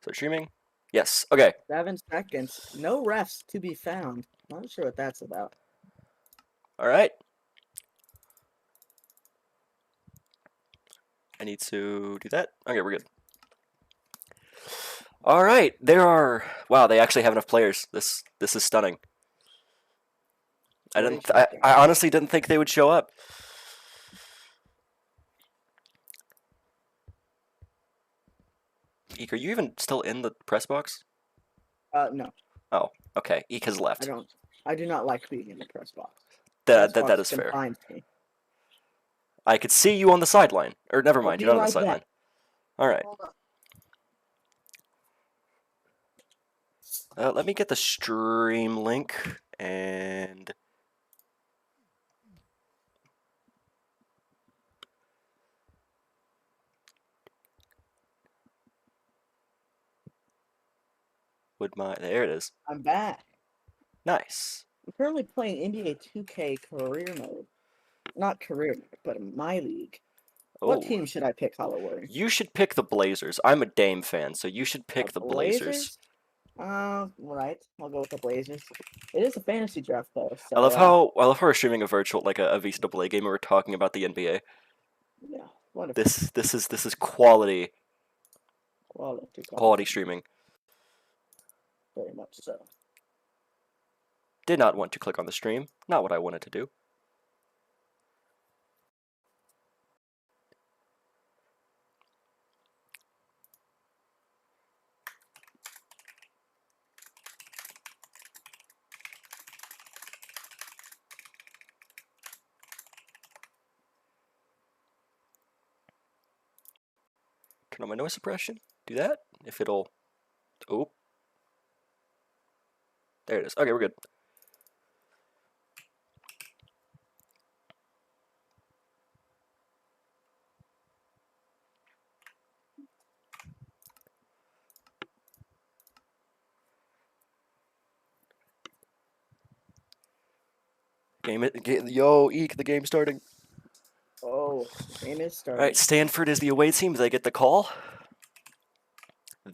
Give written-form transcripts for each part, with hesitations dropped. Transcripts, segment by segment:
So streaming? Yes. Okay. 7 seconds. No refs to be found. Not sure what that's about. All right. I need to do that. Okay, we're good. All right. Wow, they actually have enough players. This is stunning. I honestly didn't think they would show up. Eek, are you even still in the press box? No. Oh, okay. Eek has left. I do not like being in the press box. That is fair. Me. I could see you on the sideline. Or never mind, you're not on the sideline. All right. Let me get the stream link and there it is. I'm back. Nice. I'm currently playing NBA 2K career mode. Not career mode, but my league. Oh. What team should I pick, Holloway? You should pick the Blazers. I'm a Dame fan, so you should pick the Blazers. Right. I'll go with the Blazers. It is a fantasy draft though. So, I love how we're streaming a virtual a VCAA game and we're talking about the NBA. Yeah, wonderful. This is quality. Quality streaming. Very much so. Did not want to click on the stream. Not what I wanted to do. Turn on my noise suppression. Do that. If it'll... Oh. There it is. Okay, we're good. Yo, Eek, the game's starting. Oh, game is starting. All right, Stanford is the away team. They get the call.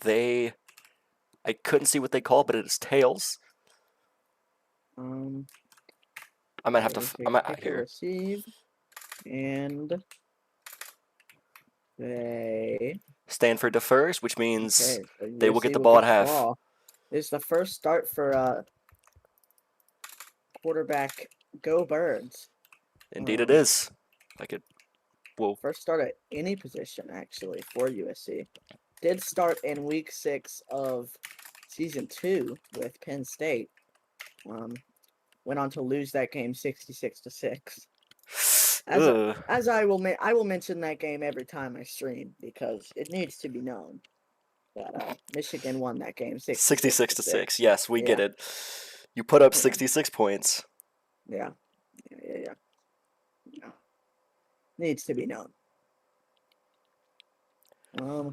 I couldn't see what they called, but it is tails. I might have to. I'm out here. Receive, and Stanford defers, which means they will get the ball at half. It's the first start for quarterback Go Birds. Indeed, it is. First start at any position actually for USC. Did start in week 6 of season 2 with Penn State. Went on to lose that game 66-6. As I will mention that game every time I stream because it needs to be known that Michigan won that game 66-6. Yes, we get it. You put up 66 points. Yeah. Needs to be known.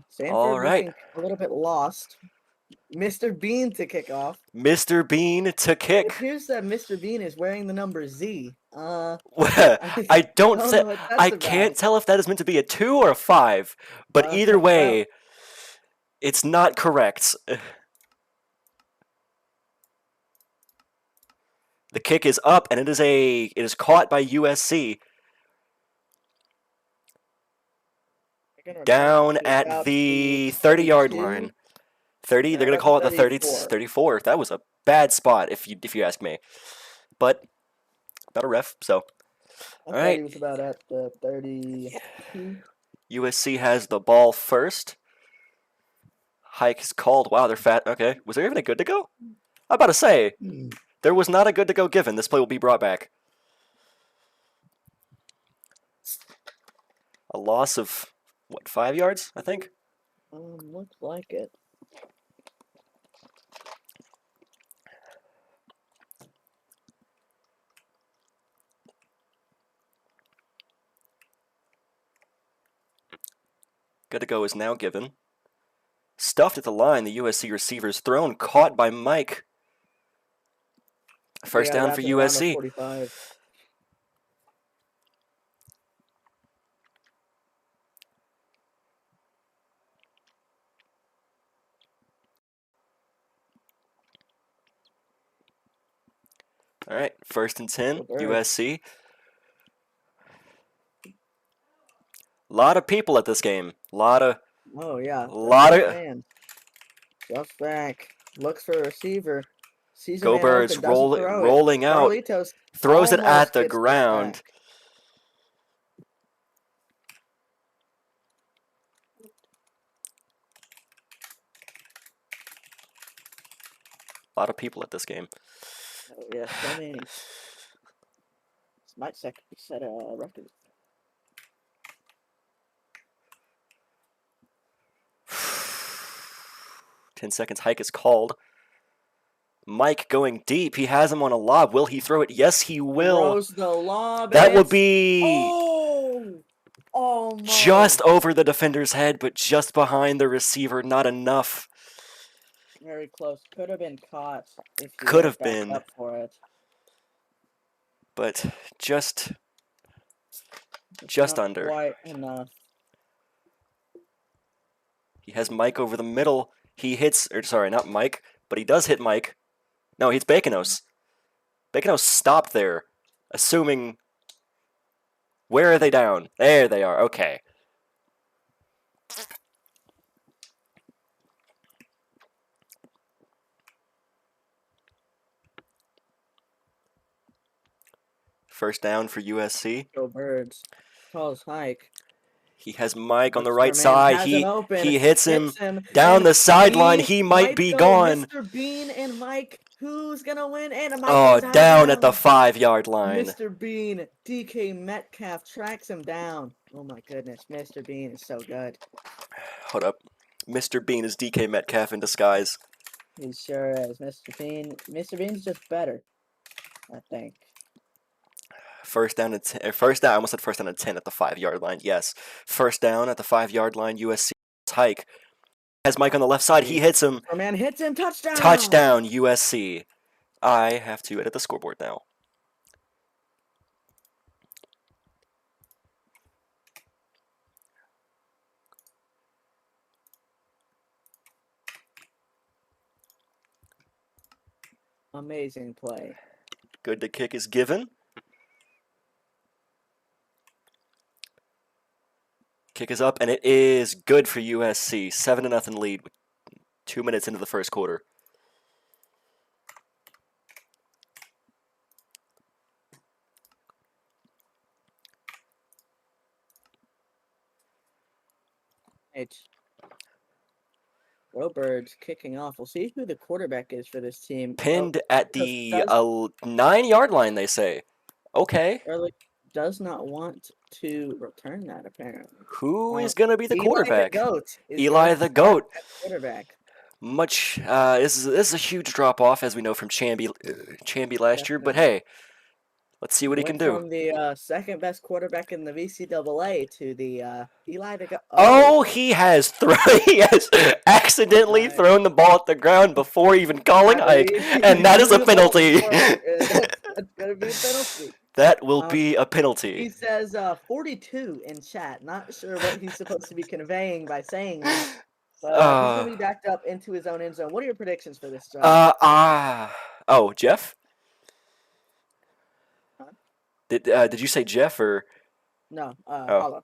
Stanford all right. Looking a little bit lost. Mr. Bean to kick off. Mr. Bean to kick. It appears that Mr. Bean is wearing the number Z. I can't tell if that is meant to be a 2 or a 5, but either way, it's not correct. The kick is up, and it is caught by USC. Down at the 30-yard line. 30. They're gonna call it the 34. That was a bad spot, if you ask me. But about a ref. So, all right. He was about at the 30. USC has the ball first. Hike is called. Wow, they're fat. Okay, was there even a good to go? I'm about to say there was not a good to go given. This play will be brought back. A loss of what, 5 yards? I think. Looks like it. Good to go is now given. Stuffed at the line, the USC receiver's thrown, caught by Mike. First down for USC. 45. All right, 1st and 10, Go Birds. USC. A lot of people at this game. Oh yeah. Lot of fans. Drops back. Looks for a receiver. Sees a Go man Birds open. Doesn't throw it. rolling out. Carlitos Throws it almost at the gets the ground. sack. A lot of people at this game. Oh yeah, so many. This might set a record. 10 seconds. Hike is called. Mike going deep. He has him on a lob. Will he throw it? Yes, he will. Throws the lob. That and will it's- be Oh! Almost. just over the defender's head, but just behind the receiver. Not enough. Very close. Could have been caught if he Could was have back been. up for it. But just Not under. Quite enough. He has Mike over the middle. He hits, or sorry, not Mike, but he does hit Mike. No, he's Baconos. Baconos stopped there, assuming. Where are they down? There they are. Okay. First down for USC. Go Birds. Calls Hike. He has Mike on the Looks right for a man, side. has He him open, he hits him down and the sideline. He might be go gone. Mr. Bean and Mike. Who's gonna win? And Mike Oh, is out of down at the bounds. 5-yard line. Mr. Bean, DK Metcalf tracks him down. Oh my goodness, Mr. Bean is so good. Hold up. Mr. Bean is DK Metcalf in disguise. He sure is. Mr. Bean. Mr. Bean's just better, I think. First down at 10. First down. I almost said first down at 10 at the 5-yard line. Yes. First down at the 5-yard line. USC Hike has Mike on the left side. He hits him. Our man hits him. Touchdown. Touchdown USC. I have to edit the scoreboard now. Amazing play. Good to kick is given. Kick is up, and it is good for USC. 7-0 lead with 2 minutes into the first quarter. Go Birds kicking off. We'll see who the quarterback is for this team. Pinned at the 9-yard line, they say. Okay. Early does not want to return that, apparently. Who is going to be the quarterback? Eli the Goat. Quarterback. This is a huge drop-off, as we know from Chamby last year, but hey, let's see what he can do. From the second best quarterback in the VCAA to the Eli the Goat. Oh, he has accidentally thrown the ball at the ground before even calling hike, and that is a penalty. That's going to be a penalty. That will be a penalty. He says 42 in chat. Not sure what he's supposed to be conveying by saying that. But he's going to be backed up into his own end zone. What are your predictions for this drive? Oh, Jeff? Huh? Did you say Jeff or? No, Hollow.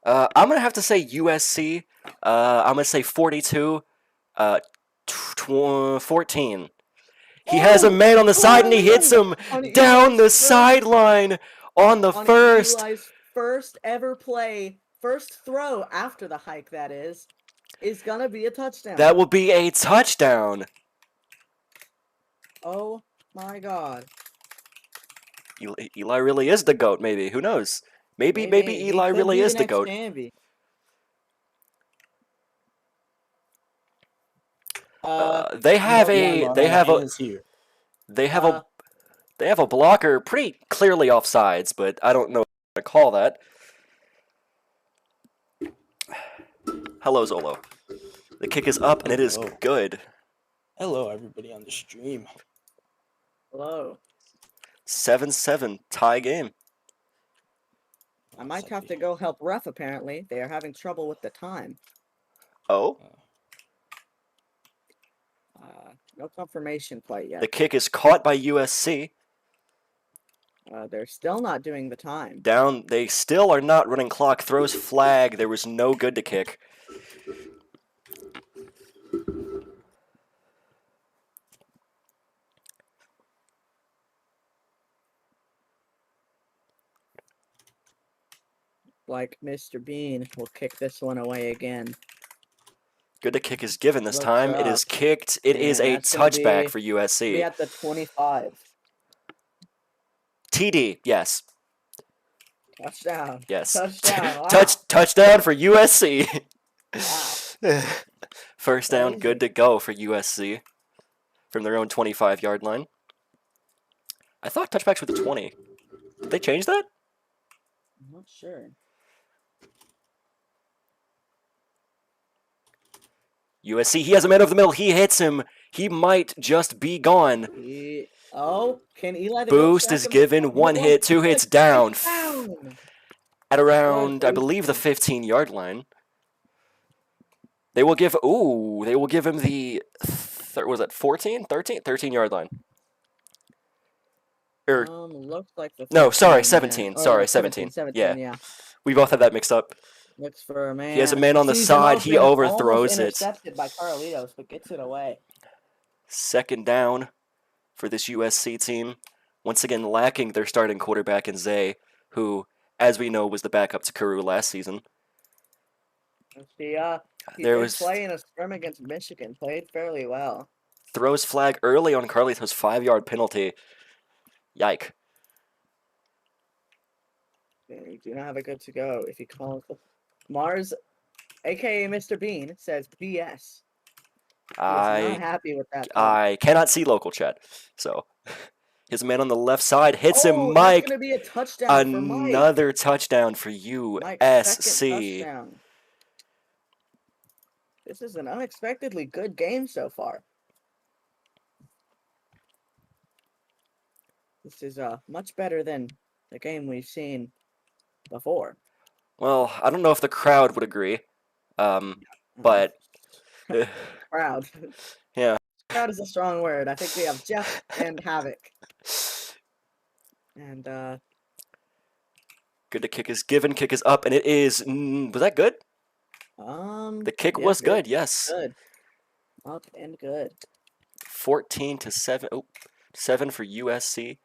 I'm going to have to say USC. I'm going to say 42, 14. He has a man on the side, and he hits him down the sideline on the first. Eli's first ever play, first throw after the hike, that is going to be a touchdown. That will be a touchdown. Oh, my God. Eli really is the GOAT, maybe. Who knows? Maybe Eli really is the GOAT. They have a blocker pretty clearly offsides, but I don't know what to call that. Hello, Zolo. The kick is up, and it is good. Hello, everybody on the stream. Hello. 7-7 tie game. I might have to go help ref, apparently. They are having trouble with the time. Oh? No confirmation quite yet. The kick is caught by USC. They're still not doing the time. Down. They still are not running clock. Throws flag. There was no good to kick. Like Mr. Bean will kick this one away again. Good to kick is given this Looks time. It up. is kicked. It is And a that's gonna touchback be- for Be USC. at the 25. TD. Yes. Touchdown. Yes. Touchdown. Wow. Touchdown for USC. Wow. First down, Crazy. good to go for USC from their own 25-yard line. I thought touchbacks were the 20. Did they change that? I'm not sure. USC, he has a man over the middle. He hits him. He might just be gone. Can Eli the Boost Goat is sack him? given. One hit, two hits, down. Down. At around, I Boost believe, the is- 15-yard line. They will give him the, was it 14? 13? 13-yard line. Or, Looks like the no, sorry, 13, 17. yeah. Sorry, Or 17. 17, Yeah. yeah. We both had that mixed up. Looks for a man. He has a man on the Sees him side. He open, overthrows almost it. intercepted by Carlitos, but gets it away. Second down for this USC team. Once again, lacking their starting quarterback in Zay, who, as we know, was the backup to Kuru last season. He There did was play in a scrim against Michigan. Played fairly well. throws flag early on Carlitos' 5-yard penalty. Yike. They do not have a good to go. If he calls Mars, aka Mr. Bean, says BS. He is not happy with that. I cannot see local chat. So his man on the left side hits him. That's Mike, gonna be a touchdown for Mike. another touchdown for Mike's second USC. touchdown. This is an unexpectedly good game so far. This is much better than the game we've seen before. Well, I don't know if the crowd would agree, but Crowd. Yeah. Crowd is a strong word. I think we have Jeff and Havoc. And good to kick is given. Kick is up, and it is. Was that good? The kick yes, was it good. Yes. good. Up and good. 14-7. Oh, 7 for USC.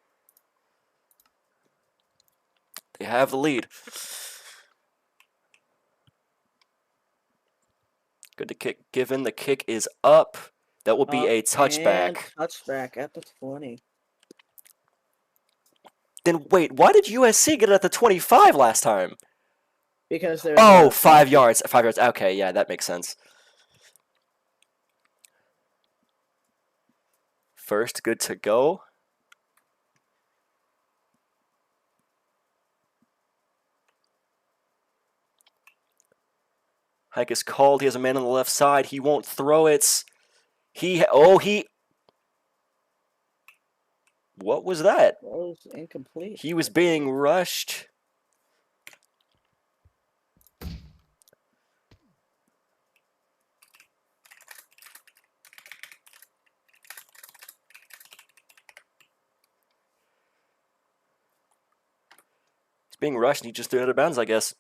They have the lead. Good to kick given. The kick is up. That will be a And touchback. touchback at the 20. Then wait, why did USC get it at the 25 last time? Because there's Oh, 5 yards. 5 yards. Okay, yeah, that makes sense. First, good to go. Hike is called. He has a man on the left side. He won't throw it. What was that? was incomplete. He was being rushed. He's being rushed and he just threw it out of bounds, I guess.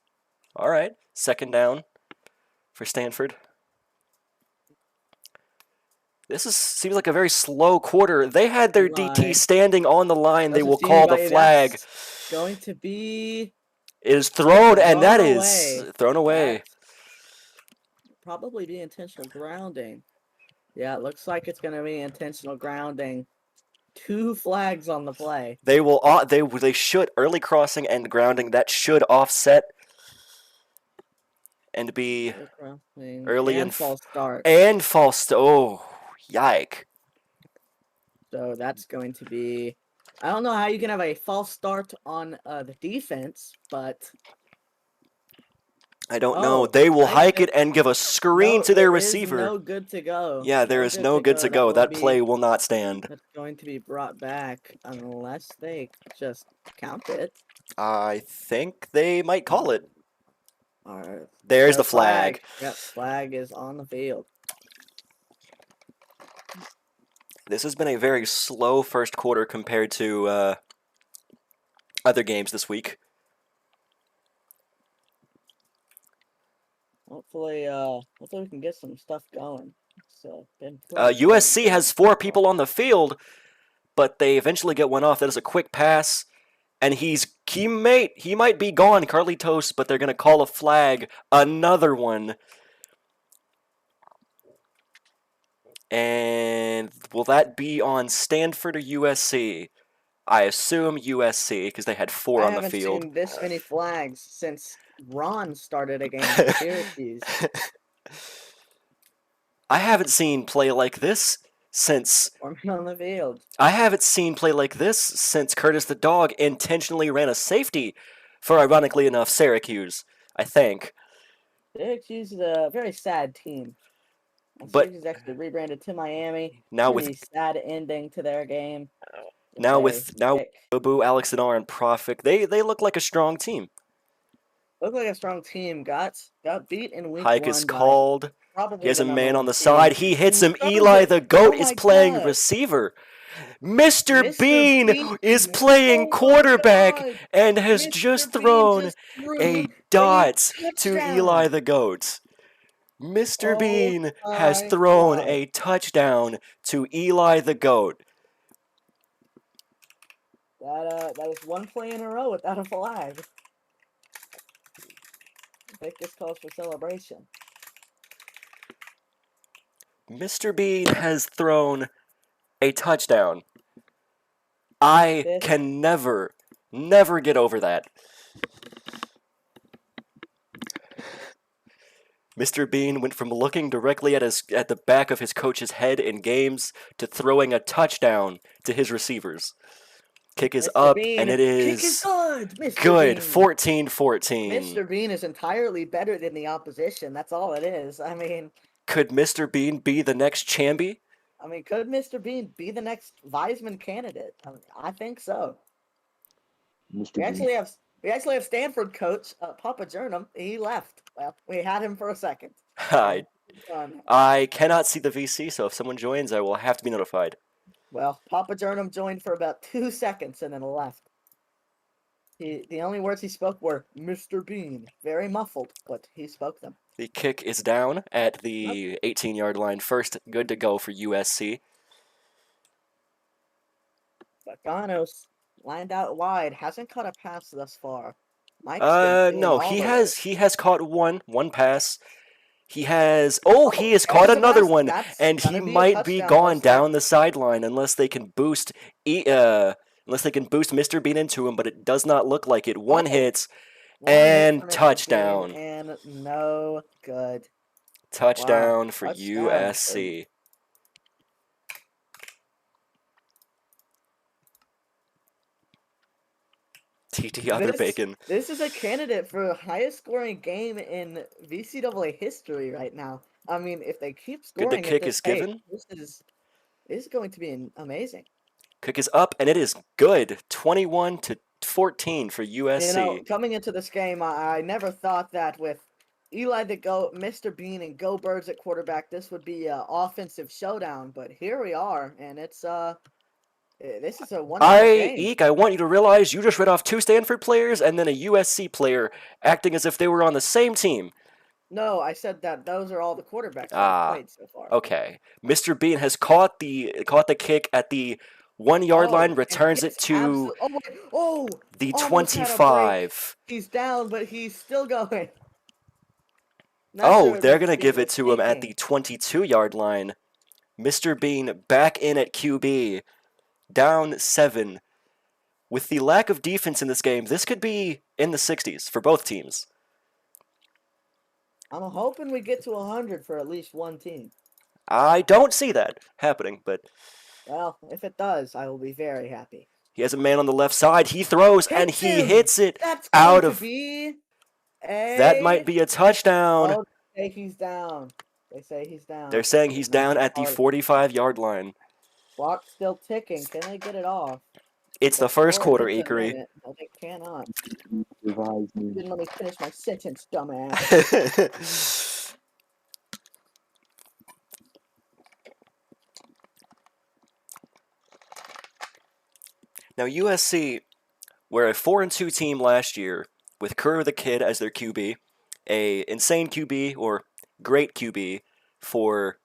All right. Second down for Stanford. Seems like a very slow quarter. They had their DT Right. standing on the line. They Doesn't will seem call the like flag. that's going to be It is thrown, and that thrown is away. thrown away. That's probably be intentional grounding. Yeah, it looks like it's going to be intentional grounding. 2 flags on the play. They should early crossing and grounding. That should offset and be early and and false start. and false. Oh, yike! So that's going to be. I don't know how you can have a false start on the defense, but I don't know. Oh, They will I hike think- it and give a screen to their there is receiver. no good to go. Yeah, there is no good to go. That play will not stand. That's going to be brought back unless they just count it. I think they might call it. Or There's the flag. Yep, flag is on the field. This has been a very slow first quarter compared to other games this week. Hopefully we can get some stuff going. So been pretty USC quiet. has 4 people on the field, but they eventually get one off. That is a quick pass, and he might be gone, Carlitos, but they're gonna call a flag. Another one. And will that be on Stanford or USC? I assume USC because they had 4 I on the haven't field. seen this many flags since Ron started against Syracuse. I haven't seen play like this since Storming on the field. Curtis the Dog intentionally ran a safety for, ironically enough, Syracuse, I think. Syracuse is a very sad team. But Syracuse actually rebranded to Miami. now Pretty with sad ending to their game. Boo, Alex and and Profik, they look like a strong team. Looked like a strong team. Got beat in week Hike 1 is by called. probably He has the a number man on 1 the team. side. He hits him. Throws Eli it. the GOAT Oh is my playing God. receiver. Mr. Mr. Bean is playing Oh my quarterback God. and has Mr. just Bean thrown just threw a a dot to touchdown. Eli the GOAT. Mr. Oh Bean has my thrown God. a touchdown to Eli the GOAT. That is one play in a row without a flag. I think this calls for celebration. Mr. Bean has thrown a touchdown. I can never get over that. Mr. Bean went from looking directly at the back of his coach's head in games to throwing a touchdown to his receivers. Kick is Mr. up, Bean. and it is Kick is good. Mr. good. Bean. 14-14. Mr. Bean is entirely better than the opposition. That's all it is. I mean, could Mr. Bean be the next Chamby? Could Mr. Bean be the next Weisman candidate? I think so. We actually have Stanford coach Papa Jernam. He left. Well, we had him for a second. I cannot see the VC, so if someone joins, I will have to be notified. Well, Papa Jernam joined for about 2 seconds and then left. The only words he spoke were Mr. Bean. Very muffled, but he spoke them. The kick is down at the 18-yard line. First, good to go for USC. Baganos lined out wide. Hasn't caught a pass thus far. No, he has caught one pass. He has caught another one, and he might be gone down the sideline unless they can boost Mr. Bean into him, but it does not look like it. One hit and touchdown. And no good. Touchdown for USC. TT Other Bacon. This is a candidate for highest scoring game in VCAA history right now. I mean, if they keep scoring, good. The kick is given. This is going to be amazing. Kick is up, and it is good. 21-14 for USC. You know, coming into this game, I never thought that with Eli the GOAT, Mr. Bean, and Go Birds at quarterback, this would be an offensive showdown. But here we are, and it's this is a one-time game. Eek, I want you to realize you just read off 2 Stanford players and then a USC player acting as if they were on the same team. No, I said that those are all the quarterbacks that have played so far. Okay. Mr. Bean has caught the kick at the 1-yard line, returns it to the 25. He's down, but he's still going. They're going to give it to him at the 22-yard line. Mr. Bean back in at QB. Down 7. With the lack of defense in this game, this could be in the 60s for both teams. I'm hoping we get to 100 for at least one team. I don't see that happening, but... Well, if it does, I will be very happy. He has a man on the left side. He throws, and he hits it out of... That might be a touchdown. Oh, they say he's down. They say he's down. They're saying he's down at the 45-yard line. Clock still ticking. Can they get it off? It's the first quarter, Ekery. No, they cannot. You didn't let me finish my sentence, dumbass. Now, USC We're a 4-2 team last year with Kerr the Kid as their QB, a insane QB or great QB for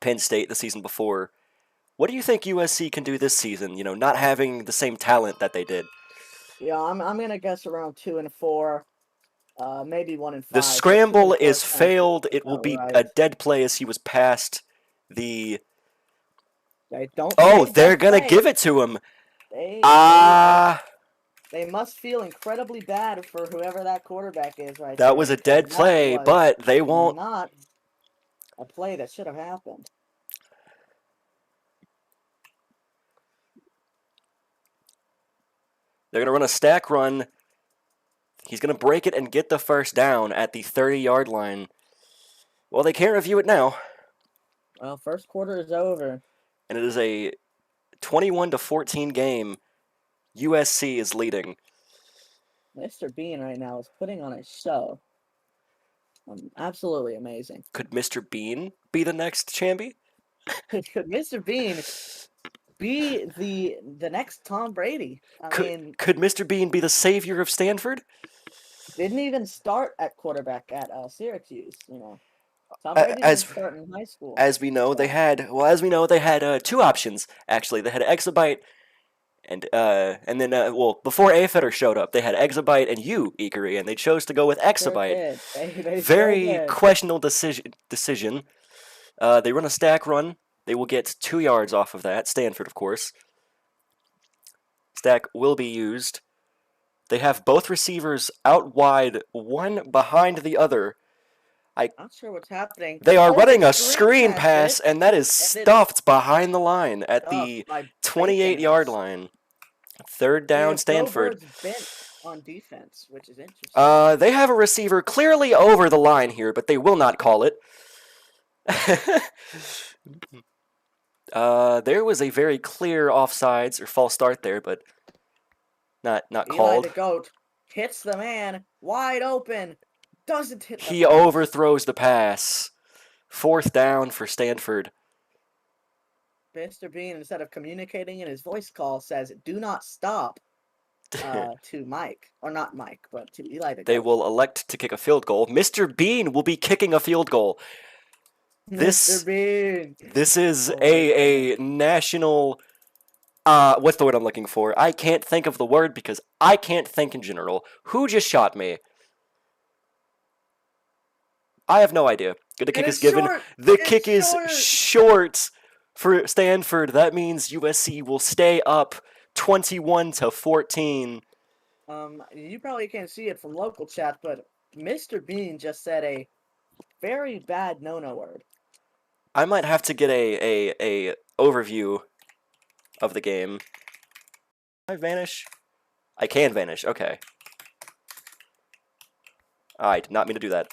Penn State the season before. What do you think USC can do this season? You know, not having the same talent that they did. Yeah, I'm gonna guess around 2-4, maybe 1-5. The but scramble 2-4 is sounds failed. It will about be right. a dead play as he was past the. They don't. Oh, say they're dead gonna play. give it to him. They must feel incredibly bad for whoever that quarterback is right there. That was a because dead play, that was but they won't. not a play that should have happened. They're gonna run a stack run. He's gonna break it and get the first down at the 30-yard line. Well, they can't review it now, Well, first quarter is over. and it is a 21-14 game. USC is leading. Mr. Bean right now is putting on a show. Absolutely amazing. Could Mr. Bean be the next champion? Could Mr. Bean be the next Tom Brady? I mean, Could Mr. Bean be the savior of Stanford? didn't even start at quarterback at Syracuse. You know, Tom Brady didn't start in high school. As we know, they had two options actually. They had Exabyte and then before Afetter showed up, they had Exabyte and you, Ikari, and they chose to go with Exabyte. They Very sure did. questionable decision. They run a stack run. They will get 2 yards off of that. Stanford, of course. Stack will be used. They have both receivers out wide, one behind the other. Not sure what's happening. They are Oh, running they a screen pass, and that is stuffed behind the line at the 28-yard line. Third down, Stanford. Bent on defense, which is interesting. They have a receiver clearly over the line here, but they will not call it. There was a very clear offsides or false start there, but not called. Eli the Goat hits the man wide open. Doesn't hit the He pass. overthrows the pass. Fourth down for Stanford. Mr. Bean, instead of communicating in his voice call, says, "Do not stop." To Mike, or not Mike, but to Eli the Goat. They will elect to kick a field goal. Mr. Bean will be kicking a field goal. Mr. Bean. This is a national. What's the word I'm looking for? I can't think of the word because I can't think in general. Who just shot me? I have no idea. Good, the kick is given. The kick is short for Stanford. That means USC will stay up 21-14. You probably can't see it from local chat, but Mr. Bean just said a very bad no-no word. I might have to get a overview of the game. Can I vanish? I can vanish. Okay. I did not mean to do that.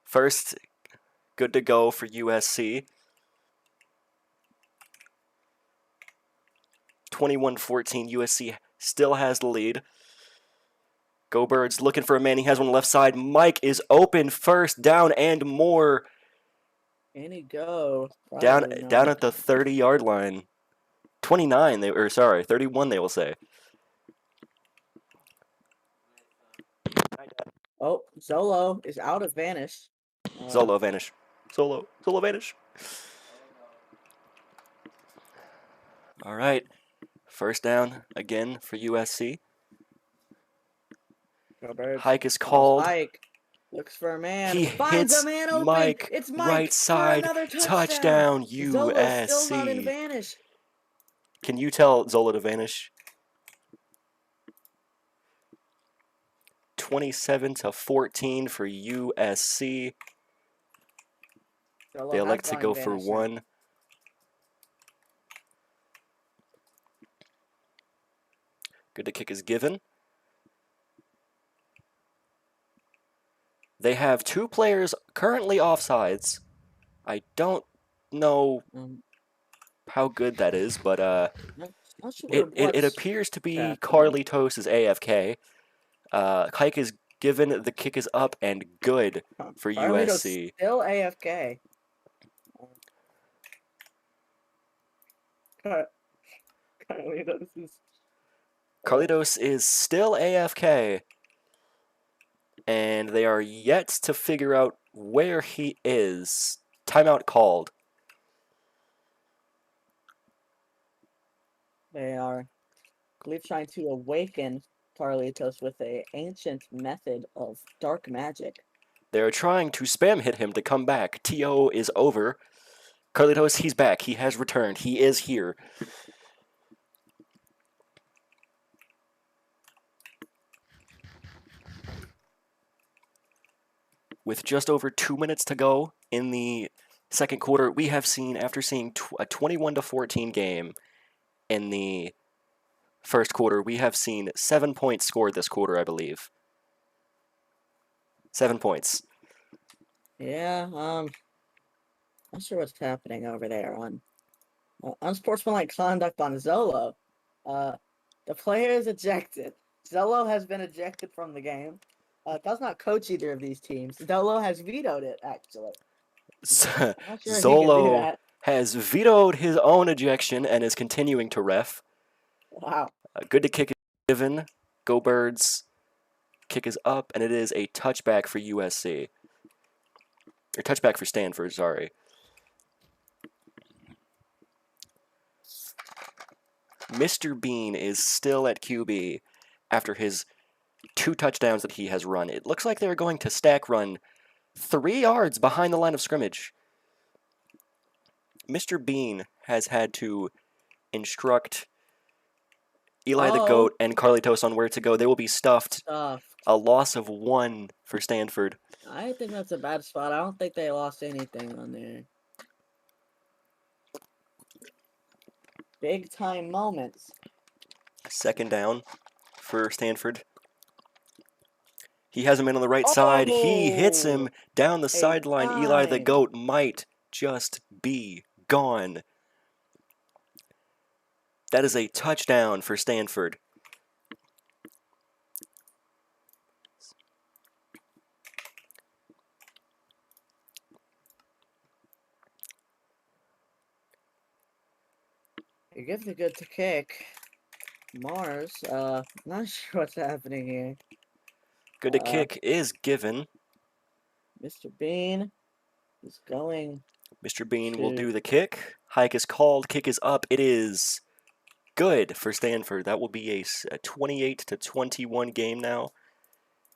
First, good to go for USC. 21-14, USC still has the lead. Go Birds looking for a man. He has one left side. Mike is open, first down and more. Any go. Down at the 30-yard line. 29, 31 they will say. Oh, Zolo is out of vanish. Zolo vanish. Zolo vanish. All right. First down again for USC. Hike is called. Hike looks for a man. He finds hits a man open. Mike. It's Mike Right side. for another Touchdown USC. Zolo's still not in vanish. Can you tell Zola to vanish? 27-14 for USC. Zolo They has elect to gone go for vanish. one. Good to kick is given. They have two players currently offsides. I don't know how good that is, but Not sure it appears to be Carlitos is AFK. Kike is given, the kick is up and good for USC. Still AFK. Carlitos is Carlitos is still AFK, and they are yet to figure out where he is. Timeout called. They are, I believe, trying to awaken Carlitos with a ancient method of dark magic. They are trying to spam hit him to come back. TO is over. Carlitos, he's back. He has returned. He is here. With just over 2 minutes to go in the second quarter, we have seen, after seeing a 21-14 game in the first quarter, we have seen 7 points scored this quarter, I believe. 7 points. Yeah, not sure what's happening over there on unsportsmanlike conduct on Zolo. The player is ejected. Zolo has been ejected from the game. Does not coach either of these teams. Zolo has vetoed it, actually. I'm not sure he can do Zolo that. has vetoed his own ejection and is continuing to ref. Wow. Good to kick is given. Go Birds. Kick is up, and it is a touchback for USC. Or touchback for Stanford, sorry. Mr. Bean is still at QB after his 2 touchdowns that he has run. It looks like they're going to stack run 3 yards behind the line of scrimmage. Mr. Bean has had to instruct Eli the Goat and Carlitos on where to go. They will be stuffed. A loss of 1 for Stanford. I think that's a bad spot. I don't think they lost anything on there. Big time moments. Second down for Stanford. He has him in on the right side. He hits him down the sideline. Eli the Goat might just be gone. That is a touchdown for Stanford. You give the good to kick. Mars, not sure what's happening here. Good to kick is given. Mr. Bean is going. Mr. Bean will do the kick. Hike is called. Kick is up. It is good for Stanford. That will be a 28-21 game now.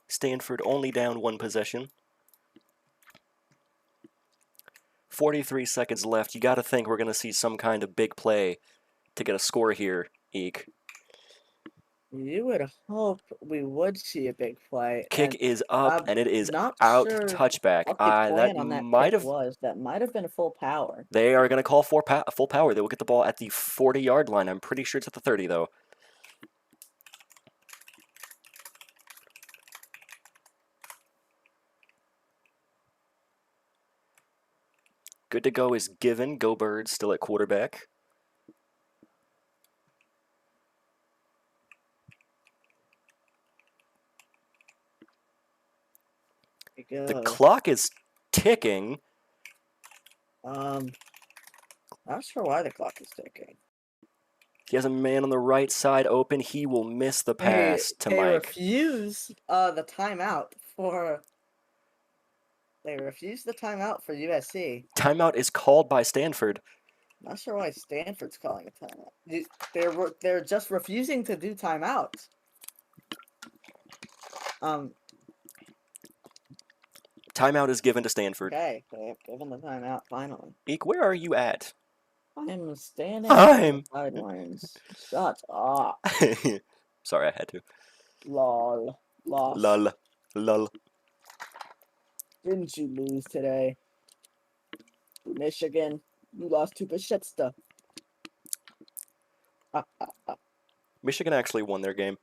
Stanford only down 1 possession. 43 seconds left. You got to think we're going to see some kind of big play to get a score here, Eek. You would hope we would see a big play. Kick is up, and it is not out. Sure Touchback. that might have. That might have been a full power. They are going to call for full power. They will get the ball at the 40-yard line. I'm pretty sure it's at the 30, though. Good to go is given. Go Birds still at quarterback. The clock is ticking. Not sure why the clock is ticking. He has a man on the right side open. He will miss the pass to Mike. They refuse the timeout for. They refuse the timeout for USC. Timeout is called by Stanford. Not sure why Stanford's calling a timeout. They're just refusing to do timeouts. Timeout is given to Stanford. Okay, they've given the timeout finally. Eek, where are you at? I'm standing on the sidelines. Shut up. Sorry, I had to. Lol. Lost. Lol. Didn't you lose today? Michigan, you lost to Bashetta. Michigan actually won their game.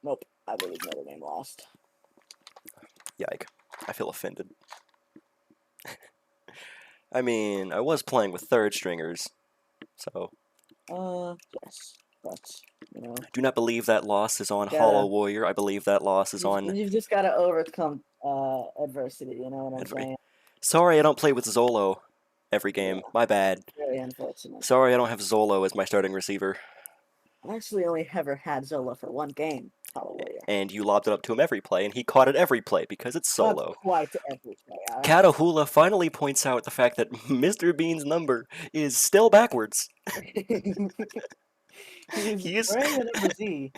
Nope, I believe Notre Dame lost. Yike. I feel offended. I mean, I was playing with third stringers, so. Yes, but, I do not believe that loss is on Hollow Warrior. I believe that loss is on. You've just got to overcome adversity, you know what I'm saying? Sorry, I don't play with Zolo. every game. Yeah. My bad. Very unfortunate. Sorry I don't have Zolo as my starting receiver. I actually only ever had Zola for one game. Hallelujah. And you lobbed it up to him every play, and he caught it every play because it's Not Solo. quite every play. Catahoula finally points out the fact that Mr. Bean's number is still backwards. He's wearing the number Z.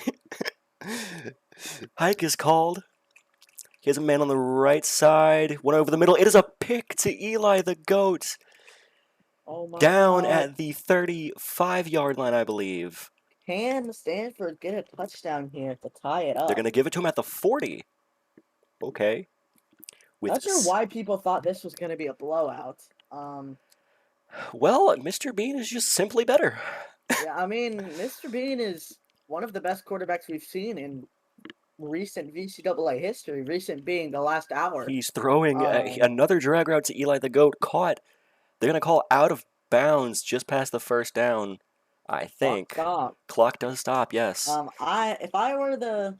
Hike is called. He has a man on the right side, one over the middle. It is a pick to Eli the Goat. Oh my Down God. at the 35-yard line, I believe. Can Stanford get a touchdown here to tie it up? They're going to give it to him at the 40. Okay. Not sure why people thought this was going to be a blowout. Well, Mr. Bean is just simply better. Yeah, I mean, Mr. Bean is one of the best quarterbacks we've seen in recent VCAA history, recent being the last hour. He's throwing another drag route to Eli the Goat, caught. They're going to call out of bounds just past the first down, I think. Clock does stop, yes. If I were the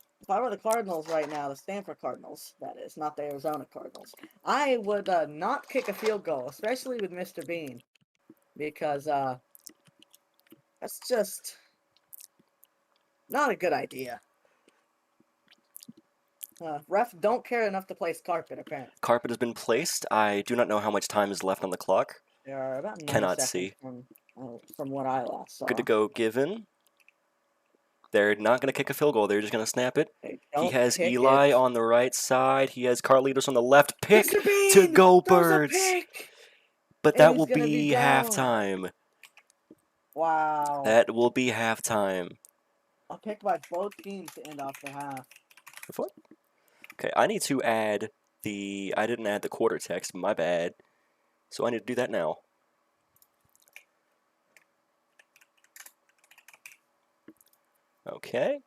Cardinals right now, the Stanford Cardinals, that is, not the Arizona Cardinals, I would not kick a field goal, especially with Mr. Bean, because that's just not a good idea. Ref don't care enough to place carpet, apparently. Carpet has been placed. I do not know how much time is left on the clock. There are about 9 Cannot seconds from what I last saw. Good to go given. They're not going to kick a field goal. They're just going to snap it. He has Eli on the right side. He has Carlitos on the left. Pick to go Birds. But that will be halftime. Wow. That will be halftime. A pick by both teams to end off the half. What? Okay, I need to add the... I didn't add the quarter text. My bad. So I need to do that now. Okay.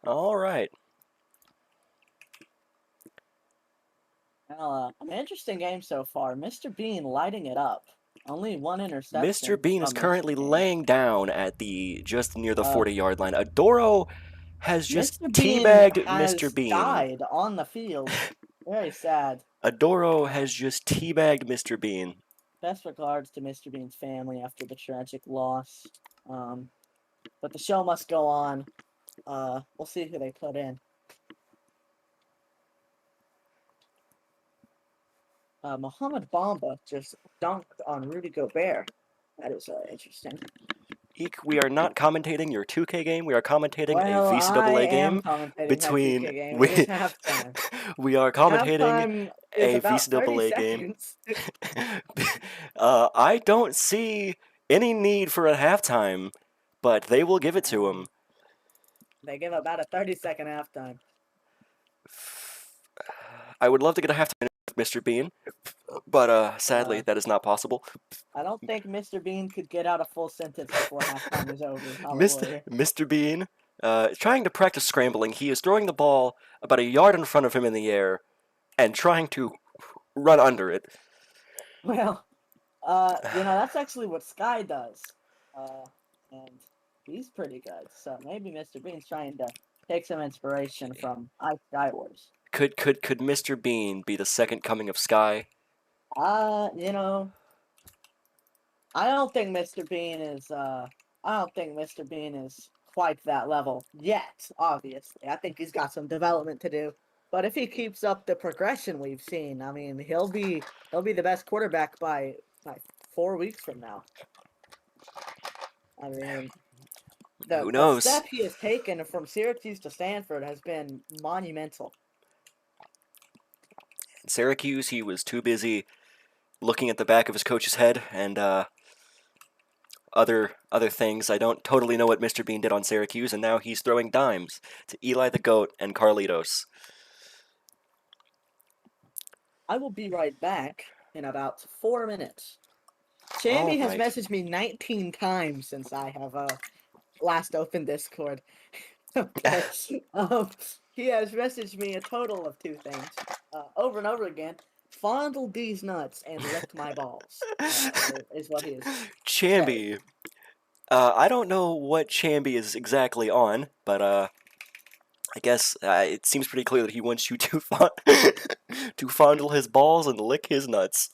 All right. Well, an interesting game so far. Mr. Bean lighting it up. Only one interception. Mr. Bean is currently laying down at the just near the 40-yard line. Adoro has just teabagged Mr. Bean. Died on the field. Very sad. Adoro has just teabagged Mr. Bean. Best regards to Mr. Bean's family after the tragic loss. But the show must go on. We'll see who they put in. Mohamed Bamba just dunked on Rudy Gobert. That is interesting. Eek, we are not commentating your 2K game. We are commentating a VCAA game between. We are commentating a VCAA game. I don't see any need for a halftime, but they will give it to him. They give about a 30-second halftime. I would love to get a halftime with Mr. Bean, but sadly that is not possible. I don't think Mr. Bean could get out a full sentence before halftime is over. Mr. Bean trying to practice scrambling. He is throwing the ball about a yard in front of him in the air and trying to run under it. Well, that's actually what Sky does. And he's pretty good. So maybe Mr. Bean's trying to take some inspiration from Skywars. Could Mr. Bean be the second coming of Sky? I don't think Mr. Bean is quite that level yet, obviously. I think he's got some development to do. But if he keeps up the progression we've seen, I mean, he'll be the best quarterback by 4 weeks from now. I mean, who knows? The step he has taken from Syracuse to Stanford has been monumental. In Syracuse, he was too busy looking at the back of his coach's head and other things. I don't totally know what Mr. Bean did on Syracuse, and now he's throwing dimes to Eli the Goat and Carlitos. I will be right back in about 4 minutes. Shambi has messaged me 19 times since I have last opened Discord. Okay. He has messaged me a total of 2 things, over and over again. Fondled these nuts and licked my balls. Is what he is. Chamby. I don't know what Chamby is exactly on, but I guess it seems pretty clear that he wants you to to fondle his balls and lick his nuts.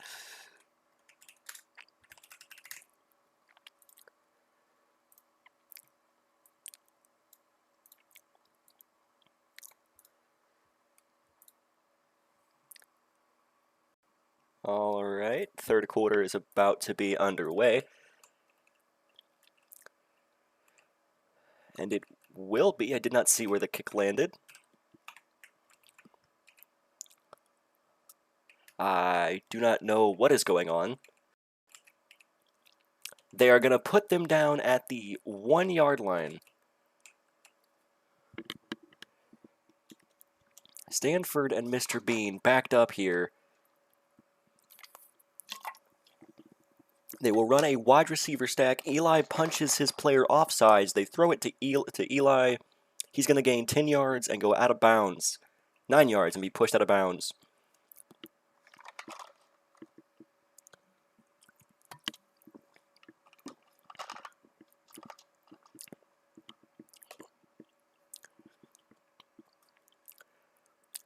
All right, third quarter is about to be underway. And it will be. I did not see where the kick landed. I do not know what is going on. They are going to put them down at the 1-yard line. Stanford and Mr. Bean backed up here. They will run a wide receiver stack. Eli punches his player offsides. They throw it to Eli. He's going to gain 10 yards and go out of bounds. 9 yards and be pushed out of bounds.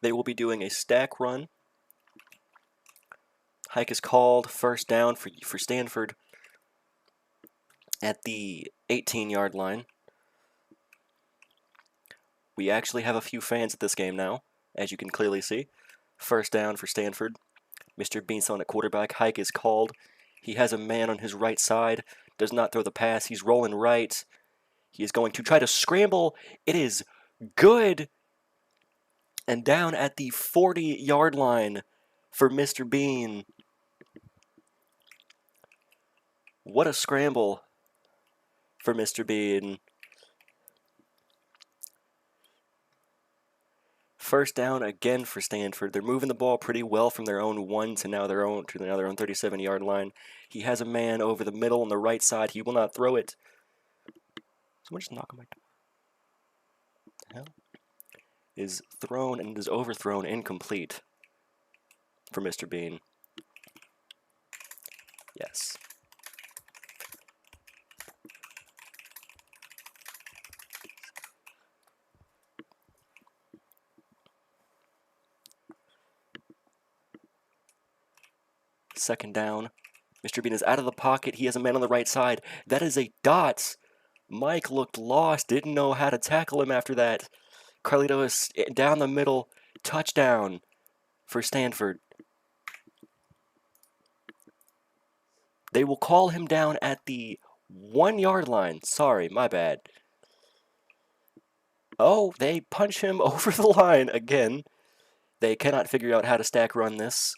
They will be doing a stack run. Hike is called. First down for Stanford at the 18-yard line. We actually have a few fans at this game now, as you can clearly see. First down for Stanford. Mr. Beanson at quarterback. Hike is called. He has a man on his right side. Does not throw the pass. He's rolling right. He is going to try to scramble. It is good. And down at the 40-yard line for Mr. Bean. What a scramble for Mr. Bean. First down again for Stanford. They're moving the ball pretty well from their own 1 to now their own 37-yard line. He has a man over the middle on the right side. He will not throw it. Someone just knock on my door. What the hell? Is thrown and is overthrown, incomplete for Mr. Bean. Yes. Second down. Mr. Bean is out of the pocket. He has a man on the right side. That is a dot. Mike looked lost, didn't know how to tackle him after that. Carlito is down the middle. Touchdown for Stanford. They will call him down at the 1-yard line. Sorry, my bad. Oh, they punch him over the line again. They cannot figure out how to stack run this.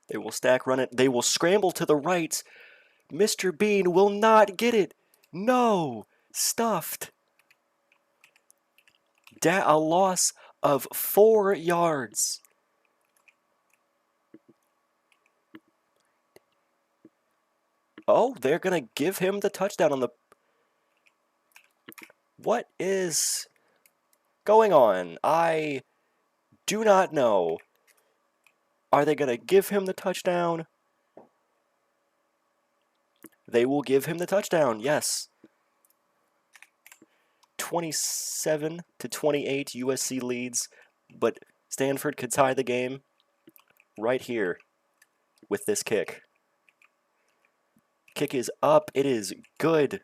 They will stack run it. They will scramble to the right. Mr. Bean will not get it. No! Stuffed. A loss of 4 yards. Oh, they're going to give him the touchdown on the... What is going on? I do not know. Are they going to give him the touchdown? They will give him the touchdown, yes. 27-28, USC leads, but Stanford could tie the game right here with this kick. Kick is up. It is good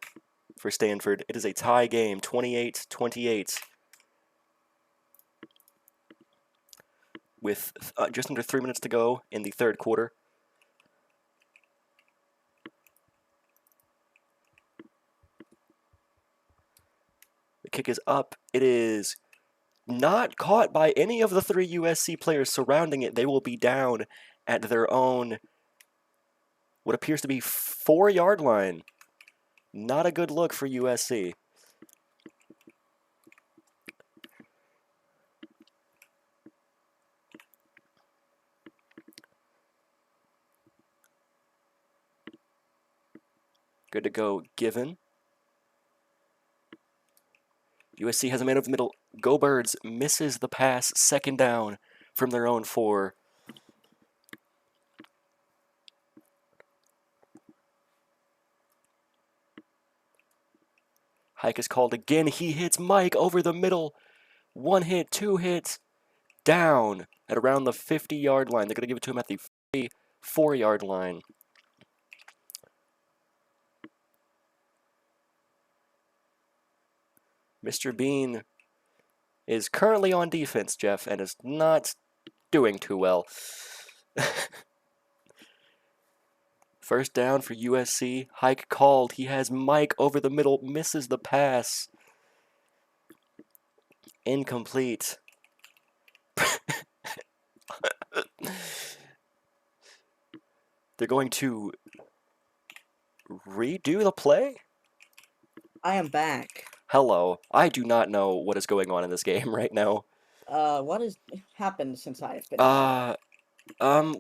for Stanford. It is a tie game, 28-28. With just under 3 minutes to go in the third quarter. The kick is up. It is not caught by any of the 3 USC players surrounding it. They will be down at their own, what appears to be 4-yard line. Not a good look for USC. Good to go, given. USC has a man over the middle. Go Birds misses the pass. Second down from their own 4. Hike is called again. He hits Mike over the middle. 1 hit, 2 hits. Down at around the 50-yard line. They're going to give it to him at the 44-yard line. Mr. Bean is currently on defense, Jeff, and is not doing too well. First down for USC. Hike called. He has Mike over the middle. Misses the pass. Incomplete. They're going to redo the play? I am back. Hello. I do not know what is going on in this game right now. What has happened since I have been back?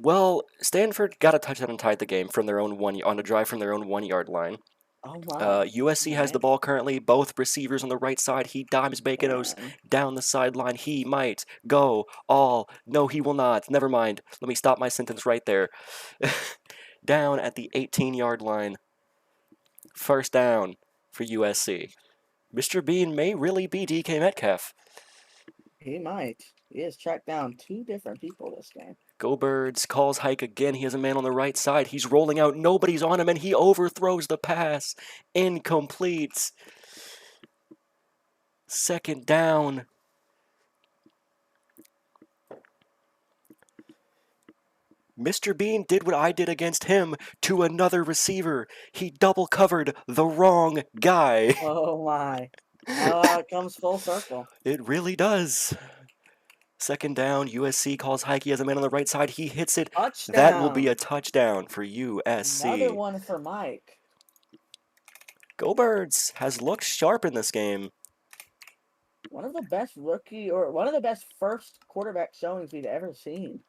Well, Stanford got a touchdown and tied the game from their own on a drive from their own 1-yard line. Oh wow. USC has the ball currently. Both receivers on the right side. He dimes Baconos down the sideline. He might go all. No, he will not. Never mind. Let me stop my sentence right there. Down at the 18-yard line. First down for USC. Mr. Bean may really be DK Metcalf. He might. He has tracked down 2 different people this game. Go Birds calls Hike again. He has a man on the right side. He's rolling out. Nobody's on him, and he overthrows the pass. Incomplete. Second down. Mr. Bean did what I did against him to another receiver. He double covered the wrong guy. Oh my. Oh, it comes full circle. It really does. Second down, USC calls Hike. He has a man on the right side. He hits it. Touchdown. That will be a touchdown for USC. Another one for Mike. Go Birds has looked sharp in this game. One of the best one of the best first quarterback showings we've ever seen.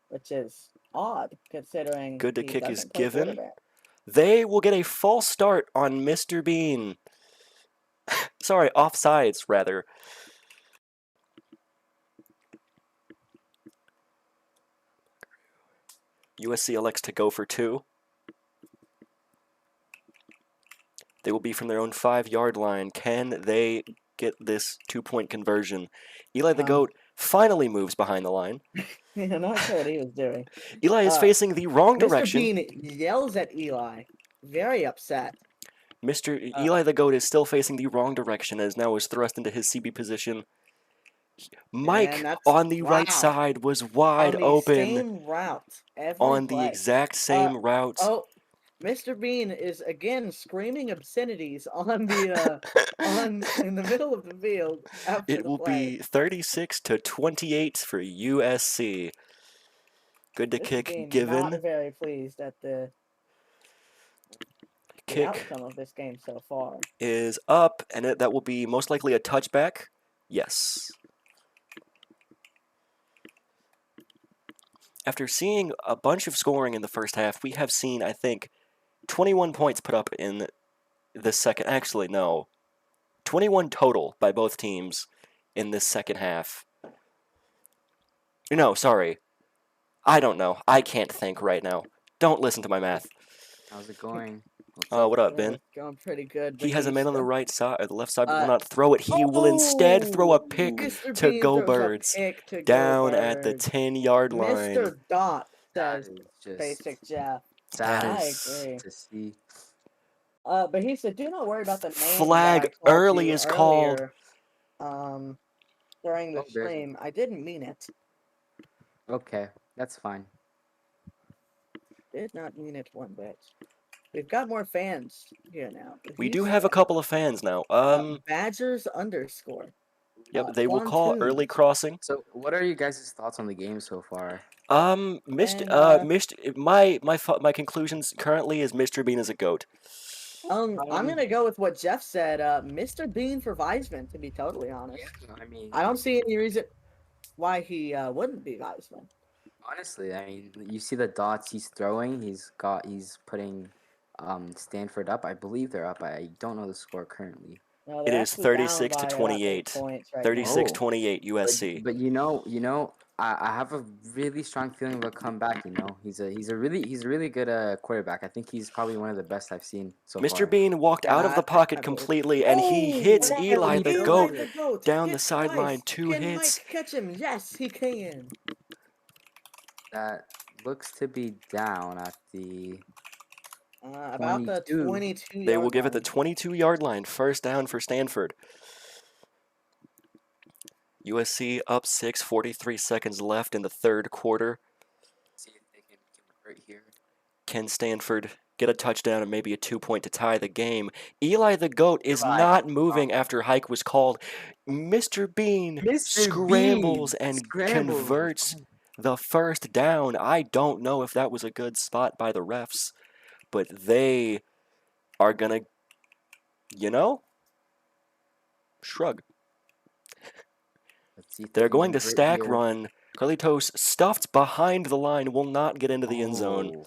Which is odd considering Good to he kick is doesn't play given. quarterback. They will get a false start on Mr. Bean. Sorry, offsides, rather. USC elects to go for 2. They will be from their own 5-yard line. Can they get this 2-point conversion? Eli the Goat finally moves behind the line. Yeah, not sure what he was doing. Eli is facing the wrong direction. Mr. Bean yells at Eli. Very upset. Eli the Goat is still facing the wrong direction as now is thrust into his CB position. Mike on the right side was wide open. Same route. On the exact same route. Oh, Mr. Bean is again screaming obscenities on the in the middle of the field. It will be 36-28 for USC. Good to kick given. Not very pleased at the outcome of this game so far. Is up, and that will be most likely a touchback. Yes. After seeing a bunch of scoring in the first half, we have seen, I think, 21 points put up in the second. Actually, no. 21 total by both teams in this second half. No, sorry. I don't know. I can't think right now. Don't listen to my math. How's it going? What up, Ben? Going pretty good. He has a man on the right side, or the left side, but will not throw it. He will instead throw a pick to Go Birds down at the 10-yard line. Mr. Dot says Just basic Jeff. sad I agree. to see. But he said, do not worry about the name. Flag that I called early you is called. earlier, during the stream. I didn't mean it. Okay, that's fine. Did not mean it one bit. We've got more fans here now. We do have a couple of fans now. Badgers underscore. Yep, they will call early crossing. So, what are you guys' thoughts on the game so far? My conclusions currently is Mr. Bean is a goat. I'm gonna go with what Jeff said. Mr. Bean for Weisman, to be totally honest. Yeah, I mean, I don't see any reason why he wouldn't be Weisman. honestly, I mean, you see the dots he's throwing. He's putting Stanford up. I believe they're up. I don't know the score currently. No, It they're is actually down 36 to by about 8 28. points right now. 36-28 But USC. but I have a really strong feeling they'll come back. He's a really good quarterback. I think he's probably one of the best I've seen so Mr. far. Bean walked out of Yeah, the I pocket believe. completely, and he hits Oh, Eli the Eli GOAT the goat down the hits sideline. twice. 2 Can hits. Mike catch him? Yes, he can. That looks to be down at the About the 22. 22 They will yard give it the line. 22-yard line. First down for Stanford. USC up 6, 43 seconds left in the third quarter. See if they can convert here. Can Stanford get a touchdown and maybe a 2-point to tie the game? Eli the GOAT is Eli. not moving after hike was called. Mr. Bean scrambles and converts the first down. I don't know if that was a good spot by the refs, but they are going to, shrug. Let's see if they They're can going to convert stack here. run. Carlitos stuffed behind the line, will not get into the end zone. Oh.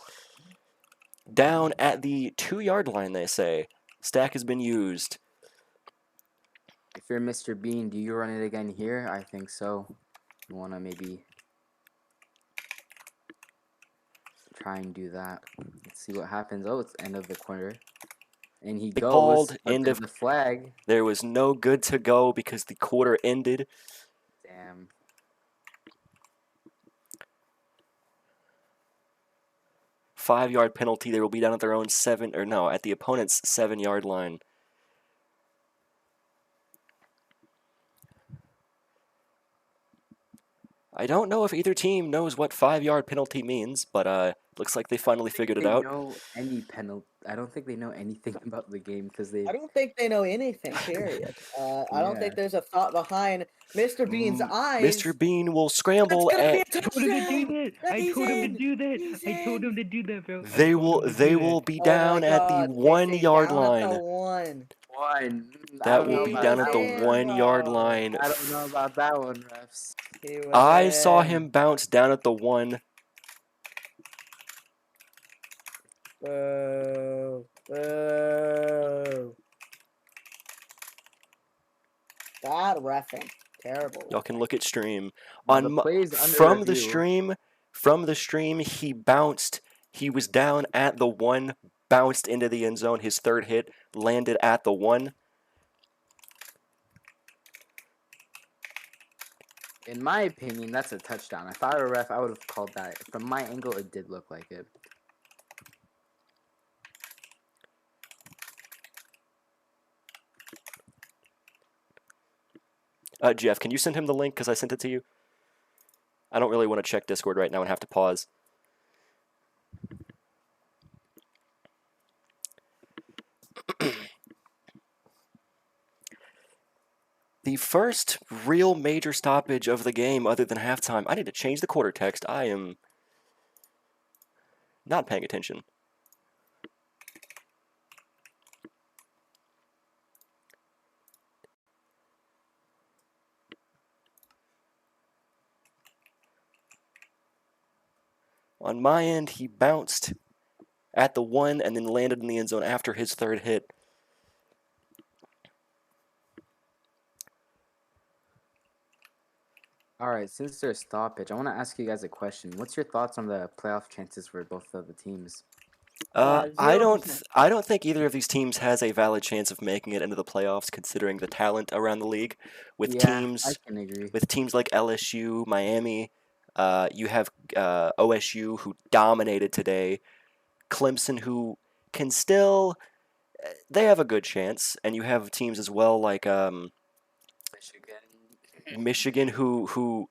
Down at the 2-yard line, they say. Stack has been used. If you're Mr. Bean, do you run it again here? I think so. You wanna maybe try and do that. Let's see what happens. Oh, it's end of the quarter. And he They goes. called But end there's of. the flag. There was no good to go because the quarter ended. Damn. Five-yard penalty. They will be down at their own at the opponent's 7-yard line. I don't know if either team knows what 5-yard penalty means, but looks like they finally figured it out. I don't think they know anything about the game because they. I don't think they know anything, period. I don't think there's a thought behind Mr. Bean's eyes. Mr. Bean will That's scramble gonna be and a touchdown! I told him to do that. He's I told in. him to do that, bro. they will be Oh my down at the God, 1-yard down at the line. one. One. I That don't will know be about down was at that the one. in, 1-yard bro. line. I don't know about that one, refs. He was I saw in. him bounce down at the 1. Boo. Boo. Bad reffing. Terrible. Y'all can look at stream. Now the play's under From the review. stream, he bounced. He was down at the 1, bounced into the end zone. His third hit landed at the 1. In my opinion, that's a touchdown. If I were a ref, I would have called that. From my angle, it did look like it. Jeff, can you send him the link? Because I sent it to you. I don't really want to check Discord right now and have to pause. The first real major stoppage of the game other than halftime. I need to change the quarter text. I am not paying attention. On my end, he bounced at the 1 and then landed in the end zone after his third hit. All right, since there's stoppage, I want to ask you guys a question. What's your thoughts on the playoff chances for both of the teams? I 0%. don't think either of these teams has a valid chance of making it into the playoffs, considering the talent around the league. With Yeah, I teams can agree. with teams like LSU, Miami, you have OSU who dominated today, Clemson who can still they have a good chance, and you have teams as well like Michigan who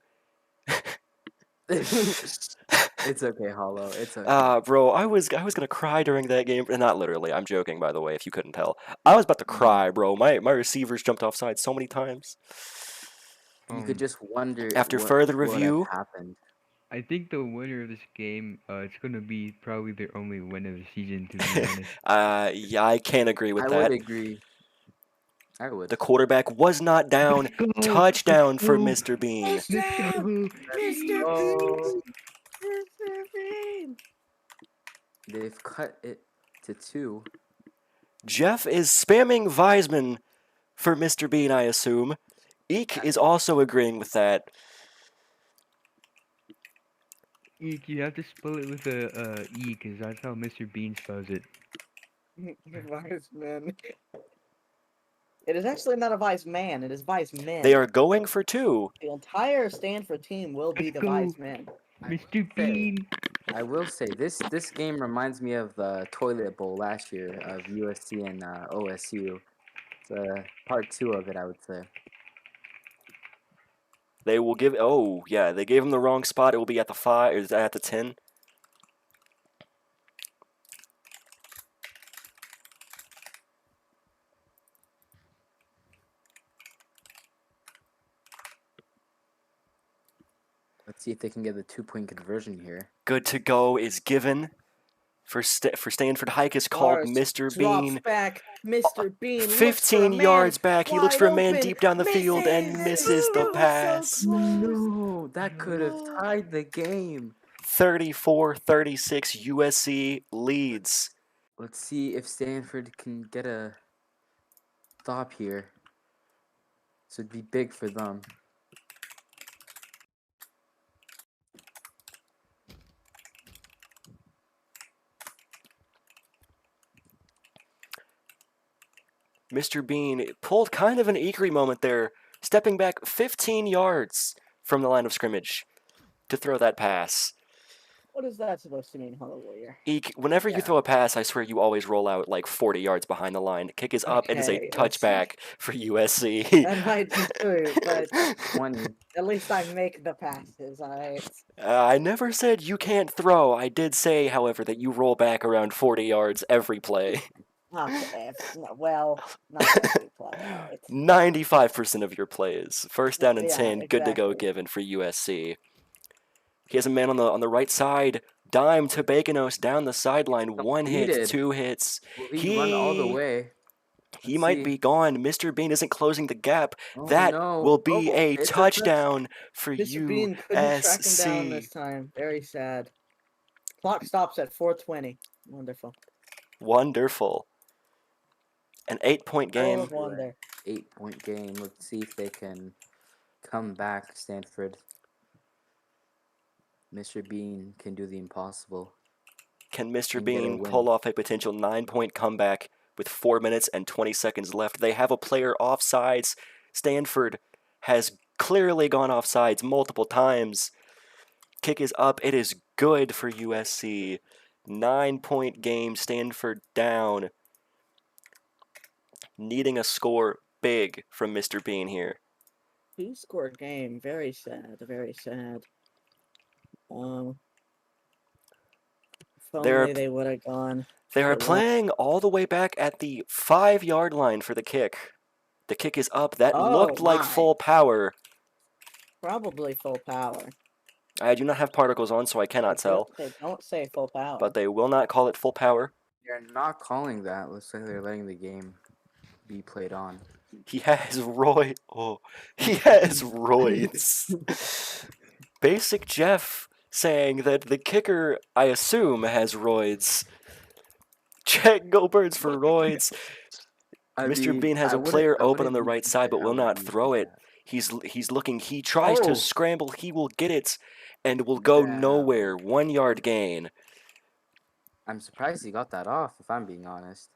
It's okay, Hollow. It's okay. bro, I was gonna cry during that game. Not literally, I'm joking by the way, if you couldn't tell. I was about to cry, bro. My receivers jumped offside so many times. You could just wonder After what further would have review, happened. I think the winner of this game, it's gonna be probably their only win of the season, to be honest. yeah, I can't agree with I that. would agree. I would. The quarterback was not down. Let's go! Touchdown for Let's Mr. Bean. Let's go! Mr. Oh, Bean! Mr. Bean! they've cut it 8-2. Jeff is spamming Weisman for Mr. Bean, I assume. Eek is also agreeing with that. Eek, you have to spell it with a E, because that's how Mr. Bean spells it. Weisman. It is actually not a Vice man, it is Vice men. They are going for 2. The entire Stanford team will be Let's the go. Vice men. Mr. Bean! I will say this game reminds me of the Toilet Bowl last year of USC and OSU. It's part 2 of it, I would say. They will give. Oh, yeah, they gave him the wrong spot. It will be at the 5. Is that at the 10? Let's see if they can get the 2-point conversion here. Good to go is given for Stanford. Hike is called Forrest Mr. drops Bean. back. Mr. Bean looks for a 15 man yards back. He looks for a wide man open, deep down the field and misses the It was so pass. close. No, that could have tied the game. 34-36 USC leads. Let's see if Stanford can get a stop here. This would be big for them. Mr. Bean pulled kind of an Ekery moment there, stepping back 15 yards from the line of scrimmage to throw that pass. What is that supposed to mean, Hollow Warrior? Eke, whenever you throw a pass, I swear you always roll out like 40 yards behind the line. Kick is up. It is a Okay, touchback for USC. That might be true, but 20. at least I make the passes, alright? I never said you can't throw. I did say, however, that you roll back around 40 yards every play. Well, not every play, alright? 95% of your plays. First down and Yeah, 10, good to go exactly. given for USC. He has a man on the right side. Dime to Baconos down the sideline. 1 hit, Completed. 2 hits. Will he run all the way? He Let's might see. be gone. Mr. Bean isn't closing the gap. Oh, That no. will be Oh, a it's a touchdown for Mr. Bean couldn't track him down USC. this time. Very sad. Clock stops at 4:20. Wonderful. Wonderful. An 8-point Full game. of wonder. 8-point game. Let's see if they can come back, Stanford. Mr. Bean can do the impossible. Can Mr. And get a Bean win. pull off a potential 9-point comeback with 4 minutes and 20 seconds left? They have a player offsides. Stanford has clearly gone offsides multiple times. Kick is up. It is good for USC. 9-point game. Stanford down. Needing a score big from Mr. Bean here. 2-score game. Very sad. Very sad. If They're- only they would have gone. They are But what? playing all the way back at the 5-yard line for the kick. The kick is up. That Oh, looked like my. full power. Probably full power. I do not have particles on, so I cannot tell. They don't say full power. But they will not call it full power. They're not calling that. Looks like they're letting the game be played on. He has Roy. Oh, he has roids. Basic Jeff saying that the kicker, I assume, has roids. Check Go Birds for roids. Mr. Bean has a player open on the right side, but will not throw it. He's looking. He tries to scramble. He will get it, and will go nowhere. 1-yard gain. I'm surprised he got that off, if I'm being honest.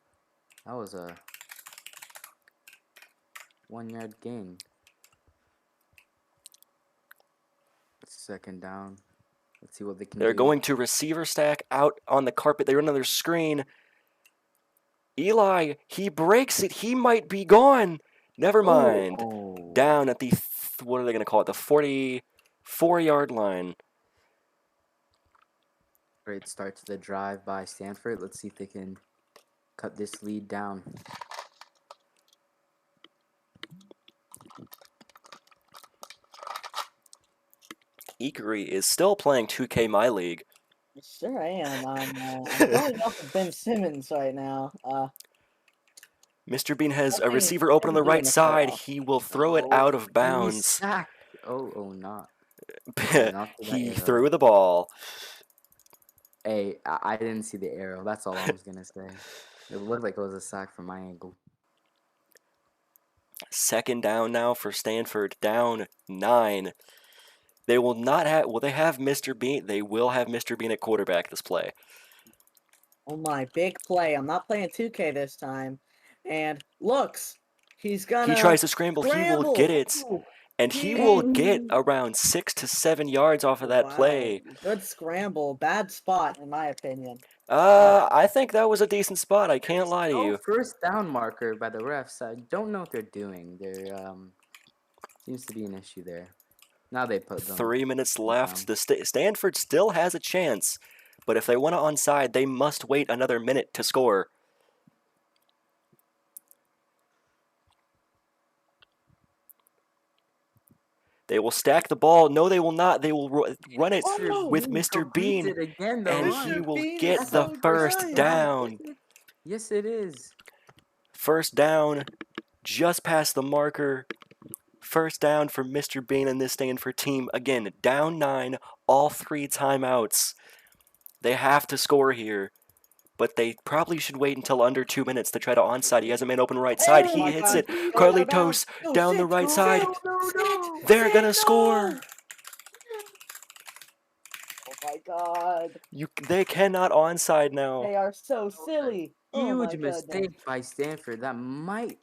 That was a 1-yard gain. Second down. Let's see what they can do. They're going to receiver stack out on the carpet. They run another screen. Eli, he breaks it. He might be gone. Never mind. Oh. Down at the, what are they going to call it? The 44-yard line. Great start to the drive by Stanford. Let's see if they can cut this lead down. Ekery is still playing 2K My League. Sure I am. I'm going off of Ben Simmons right now. Mr. Bean has a Nothing- receiver open on the nothing right to side. throw. He will throw it out of And he bounds. sacked. Oh, not. He threw the ball. Hey, I didn't see the arrow. That's all I was gonna say. It looked like it was a sack from my angle. Second down now for Stanford, down 9. They will not have. Will they have Mr. Bean? They will have Mr. Bean at quarterback this play. Oh my, big play. I'm not playing 2K this time. And looks, he's gonna He tries to scramble. He will get it, Ooh, and he will get around 6 to 7 yards off of that wow. play. Good scramble. Bad spot, in my opinion. I think that was a decent spot. I can't There's lie to no you. first down marker by the refs. I don't know what they're doing. There seems to be an issue there. Now they put them 3 minutes left. down. The Stanford still has a chance, but if they want to onside, they must wait another minute to score. They will stack the ball. No, they will not. They will run it with Mr. Completes Bean, it again, the and run. he will Bean get is the so first good. down. Yes, it is. First down, just past the marker. First down for Mr. Bean and this Stanford team. Again, down 9, all 3 timeouts. They have to score here, but they probably should wait until under 2 minutes to try to onside. He has a man open right side. Oh He my hits God. it. Go out of bounds. Carlitos No, down the sit, right sit, side. No. They're sit, gonna no. score. Oh my God. They cannot onside now. They are so silly. Oh my Huge goodness. mistake by Stanford. That might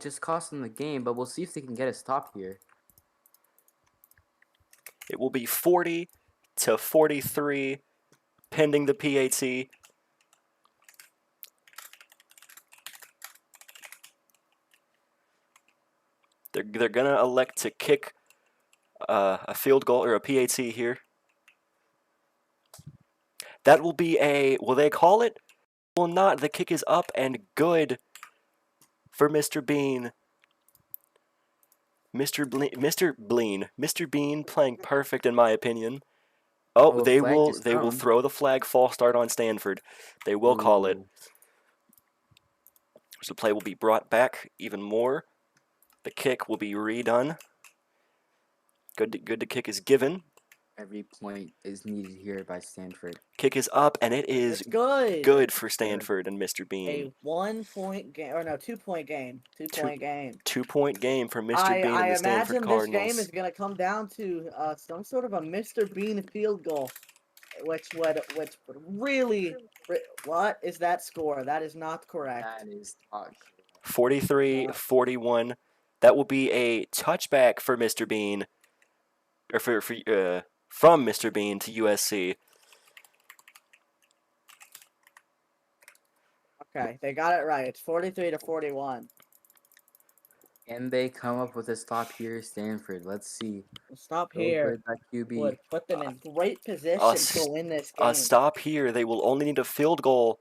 just cost them the game, but we'll see if they can get a stop here. It will be 40 to 43, pending the PAT. They're gonna elect to kick a field goal or a PAT here. That will be a. Will they call it? Will not. The kick is up and good for Mr. Bean. Mr. Bean playing perfect in my opinion. Oh, Oh, a they flag will just they will thrown. throw the flag, false start on Stanford. They will call it. Ooh. So the play will be brought back even more. The kick will be redone. Good to kick is given. Every point is needed here by Stanford. Kick is up, and it is It's good. good for Stanford and Mr. Bean. A 1-point game, or no, 2-point game. 2-point game. 2-point game for Mr. Bean and I the Stanford imagine this Cardinals. game is gonna come down to some sort of a Mr. Bean field goal, which would really what is that score? That is not correct. That is not correct. 43-41. That will be a touchback for Mr. Bean, or from Mr. Bean to USC. Okay, they got it right. It's 43-41. Can they come up with a stop here, Stanford? Let's see. Stop Go here Birds at QB. would put them in great position to win this game. A stop here. They will only need a field goal.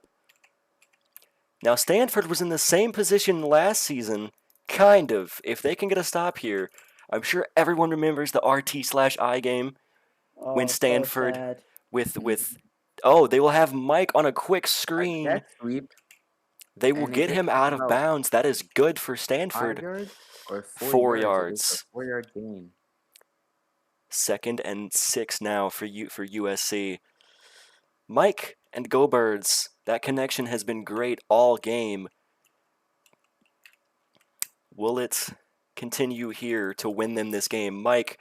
Now, Stanford was in the same position last season, kind of. If they can get a stop here, I'm sure everyone remembers the RT/I game when Stanford so with oh, they will have Mike on a quick A screen. jet sweep. They will and get it him is out of about bounds. That is good for 5 Stanford. yards or 4 yards. It is yards. a 4-yard gain. 2nd and 6 now for USC. Mike and Go Birds. That connection has been great all game. Will it continue here to win them this game? Mike.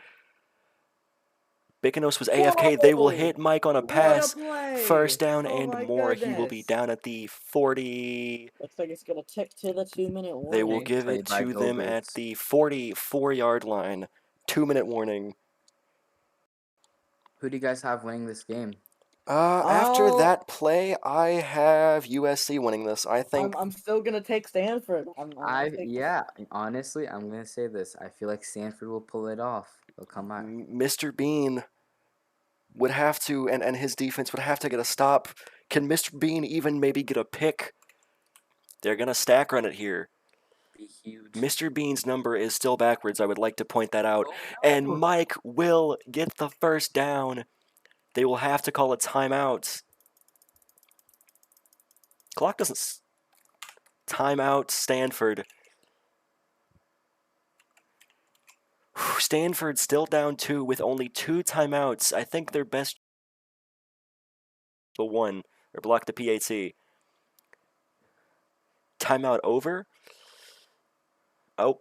Bikanos was AFK. They will hit Mike on a pass. First down and more. He will be down at the 40. Looks like it's gonna tick to the 2-minute warning. They will give Play it by to Go them Birds. at the 44-yard line. 2-minute warning. Who do you guys have winning this game? After Oh. that play, I have USC winning this. I think I'm still gonna take Stanford. Honestly, I'm gonna say this. I feel like Stanford will pull it off. They'll come back. Mr. Bean would have to, and his defense would have to get a stop. Can Mr. Bean even maybe get a pick? They're gonna stack run it here. Be huge. Mr. Bean's number is still backwards. I would like to point that out. Oh, And no. Mike will get the first down. They will have to call a timeout. Clock doesn't. Timeout, Stanford. Stanford still down 2 with only 2 timeouts. I think their best the one or block the PAT. Timeout over. Oh.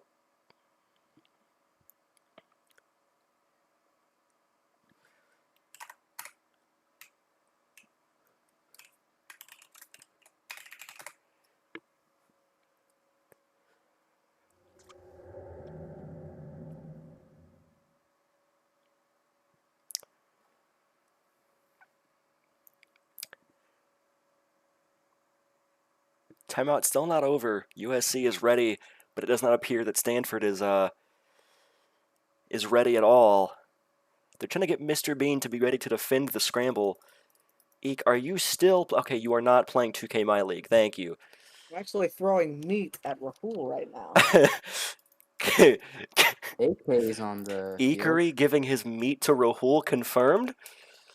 Timeout still not over. USC is ready, but it does not appear that Stanford is ready at all. They're trying to get Mr. Bean to be ready to defend the scramble. Eek, are you still okay? You are not playing 2K My League. Thank you. I'm actually throwing meat at Rahul right now. AK is on the field. Ekery giving his meat to Rahul confirmed.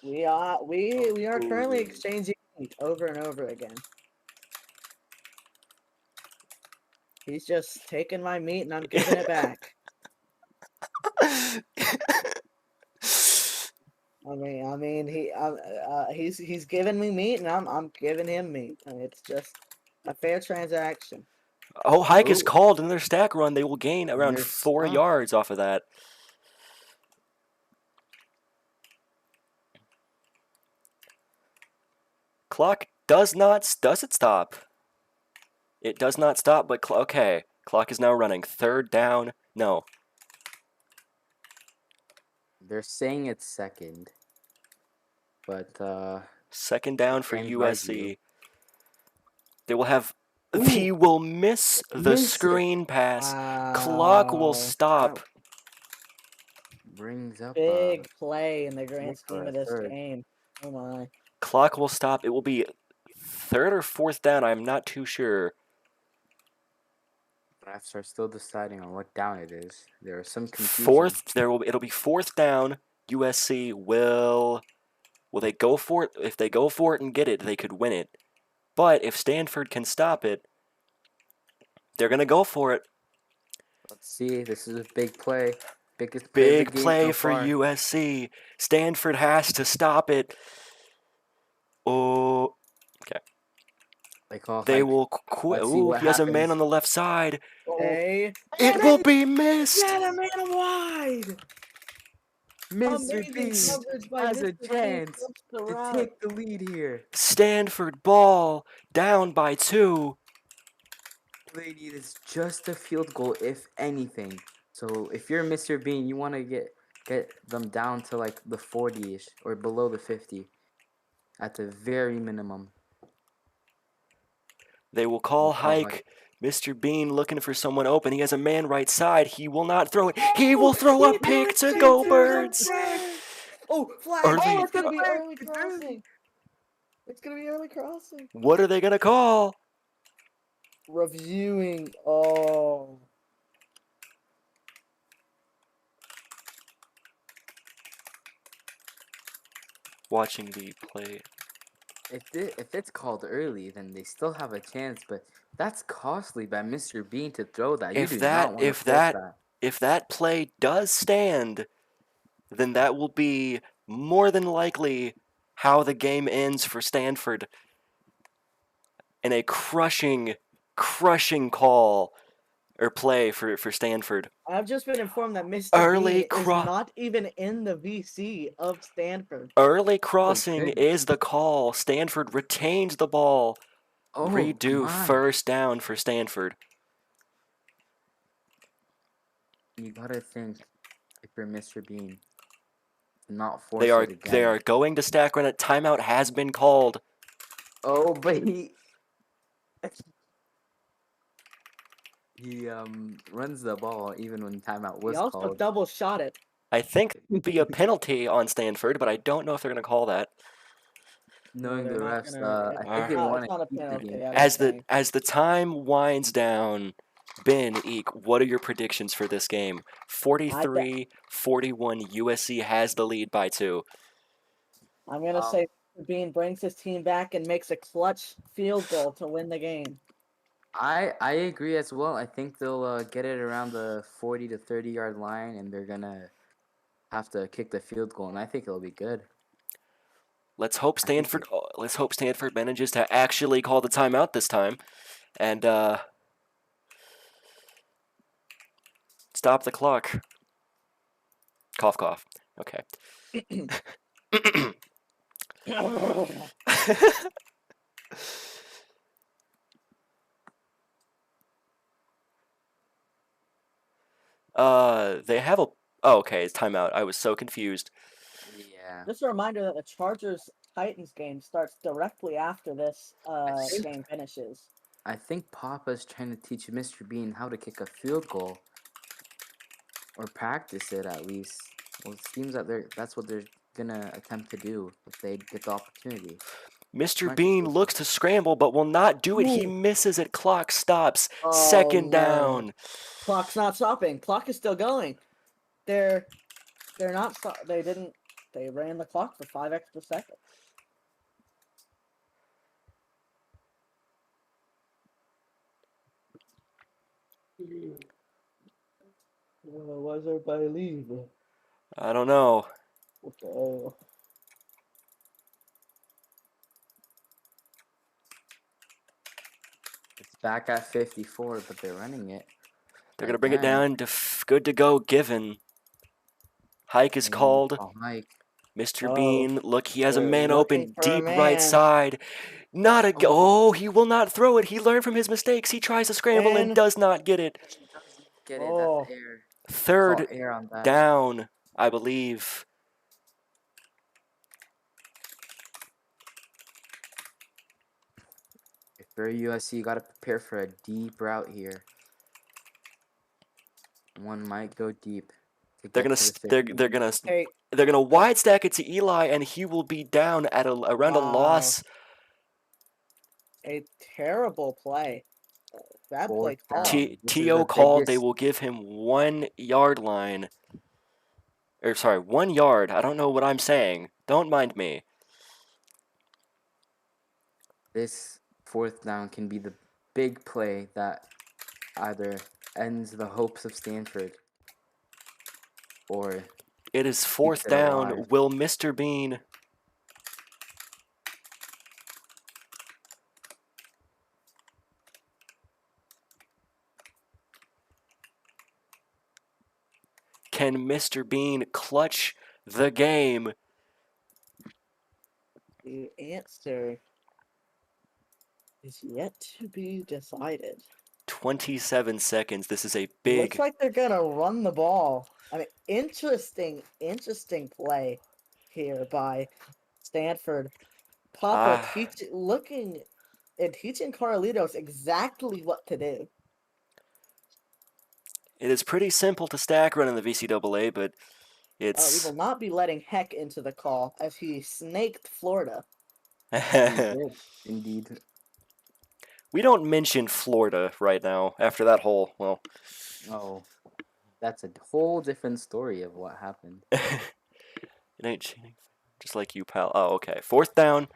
We are currently exchanging meat over and over again. He's just taking my meat and I'm giving it back. He's giving me meat and I'm giving him meat. And it's just a fair transaction. Oh, Hike is Ooh. called in their stack run. They will gain around They're 4 stuck. yards off of that. Clock does it stop? It does not stop, but okay. Clock is now running. Third down. No. They're saying it's second. But Second down for Stand by USC. you. They will have. Ooh. He will miss the Miss it. screen pass. Clock will stop. Brings up Big play in the grand look for scheme a of this third. game. Oh my. Clock will stop. It will be third or fourth down. I'm not too sure. Refs are still deciding on what down it is. There is some confusion. It'll be fourth down. USC will they go for it? If they go for it and get it, they could win it. But if Stanford can stop it, they're gonna go for it. Let's see. This is a big play. Biggest play Big of the game play so for far. USC. Stanford has to stop it. Oh, They call they Hike. will quit. Let's see Ooh, what he has a man happens. on the left side. Okay. It will be missed. Get a man wide. Mr. Amazing Beast coverage by has a Mr. Bean. chance Flips the to route. take the lead here. Stanford ball down by 2. All they need is just a field goal, if anything. So if you're Mr. Bean, you want to get them down to like the 40-ish or below the 50 at the very minimum. They will call Call Hike. Hike. Mr. Bean looking for someone open. He has a man right side. He will not throw it. He will throw a pick to go Birds. Oh, flag! Early- Oh, it's gonna be Flag. early crossing. It's gonna be early crossing. What are they gonna call? Reviewing. Oh. Watching the play. If it's called early, then they still have a chance, but that's costly by Mr. Bean to throw that. You do not want to force that. If that play does stand, then that will be more than likely how the game ends for Stanford. In a crushing call or play for Stanford. I've just been informed that Mr. Early Bean is not even in the VC of Stanford. Early crossing goodness. is the call. Stanford retains the ball. Oh, Redo my. first down for Stanford. You gotta think if you're Mr. Bean, not force They are it again. going to stack run it. Timeout has been called. Oh, but he runs the ball even when timeout was He also called. double shot it. I think it'll be a penalty on Stanford, but I don't know if they're going to call that. Knowing the they're not refs, gonna- I think they it's want not a to keep the penalty. game. I would As say. the time winds down, Ben, Eek, what are your predictions for this game? 43-41, USC has the lead by 2. I'm gonna say Mr. Bean brings his team back and makes a clutch field goal to win the game. I agree as well. I think they'll get it around the 40 to 30-yard line, and they're gonna have to kick the field goal, and I think it'll be good. Let's hope I think Stanford. Let's hope Stanford manages to actually call the timeout this time, and stop the clock. Cough, cough. Okay. They have a. Oh, okay. It's timeout. I was so confused. Yeah. Just a reminder that the Chargers Titans game starts directly after this game finishes. I think Papa's trying to teach Mr. Bean how to kick a field goal, or practice it at least. Well, it seems that that's what they're gonna attempt to do if they get the opportunity. Mr. Might be Bean so looks to scramble, but will not do it. He misses it. Clock stops. Oh, Second no. down. Clock's not stopping. Clock is still going. They're not they didn't they ran the clock for 5 extra seconds. Why is everybody leaving? I don't know. Okay. It's back at 54, but they're running it. They're gonna bring it again. down to good to go. Given. Hike is called. Hike. Mr. Oh, Bean, look, he has a they're man looking open for a deep right man. side. Not a. Oh. Oh, he will not throw it. He learned from his mistakes. He tries to scramble and And- does not get it. He doesn't get it. Oh. That's air. Call Third air on that. down, I believe. If you're USC, you gotta prepare for a deep route here. One might go deep. They're gonna Hey, they're gonna wide stack it to Eli, and he will be down at around a Wow. loss. a terrible play. Bad play Fourth down. call. This is To the called. They biggest- will give him 1 yard line. Or sorry, 1 yard. I don't know what I'm saying. Don't mind me. This fourth down can be the big play that either ends the hopes of Stanford or It is fourth it down. alive. Will Mr. Bean? Can Mr. Bean clutch the game? The answer is yet to be decided. 27 seconds. This is a Looks big. like they're gonna run the ball. I mean, interesting play here by Stanford. Papa teaching Carlitos exactly what to do. It is pretty simple to stack run in the VCAA, but We it's. will not be letting Heck into the call as he snaked Florida. Indeed. We don't mention Florida right now after that whole. Well, Oh, that's a whole different story of what happened. it ain't cheating. Just like you, pal. Oh, okay. Fourth down.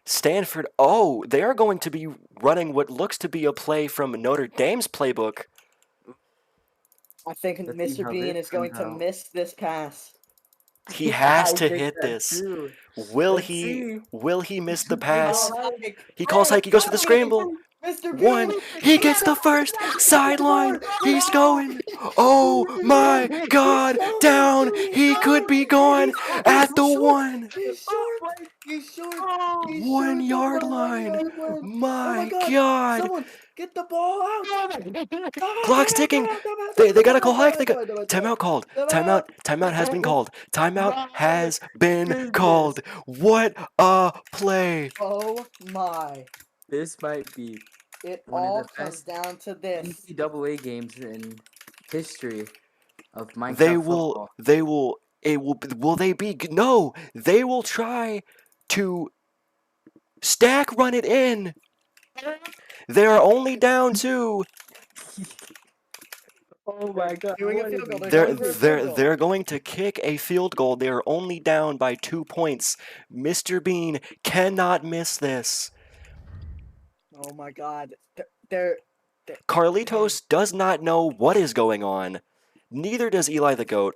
Stanford. Oh, they are going to be running what looks to be a play from Notre Dame's playbook. I think Let's see Mr. how Bean this is going to comes out. miss this pass. He has I to think hit that this. too. Will Let's he? see. Will he miss the pass? Hike. He calls hike. He goes for the scramble. Mr. One. Bean. He gets the first sideline. He's going. Oh my God! Down. He could be gone at the 1 He's short. He's short. He's 1 short yard of the 1 line. yard line. My Oh God! Someone get the ball out. Clock's ticking. They gotta call hike. They got timeout called. Timeout has been called. Timeout has been called. What a play! Oh my. This might be It one of all the comes best down to this. NCAA games in history of Minecraft They will. football. They will. It will. Will they be? No. They will try to stack run it in. They are only down 2. Oh my God! Doing a what field is goal. They're They're going for a field goal. they're going to kick a field goal. They are only down by 2 points. Mr. Bean cannot miss this. Oh my God. They're Carlitos does not know what is going on. Neither does Eli the Goat.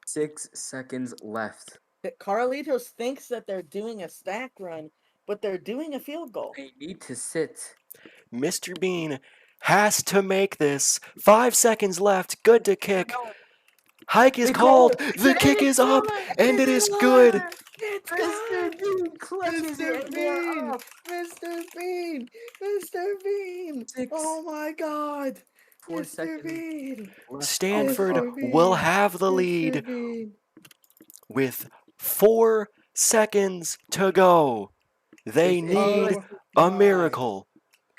6 seconds left. that Carlitos thinks that they're doing a stack run, but they're doing a field goal. They need to sit. Mr. Bean has to make this. 5 seconds left. Good to kick. Hike is They called called. it. The kick is up, and it is good. It's Mr. good! Bean clutches it, Mr. and they're Bean! up. Mr. Bean! Mr. Bean! 6, Oh my god! 4 Mr. seconds Bean! left on the Stanford clock. Mr. Bean! will have the Mr. lead Bean! with 4 seconds to go. They If need Oh a my. miracle.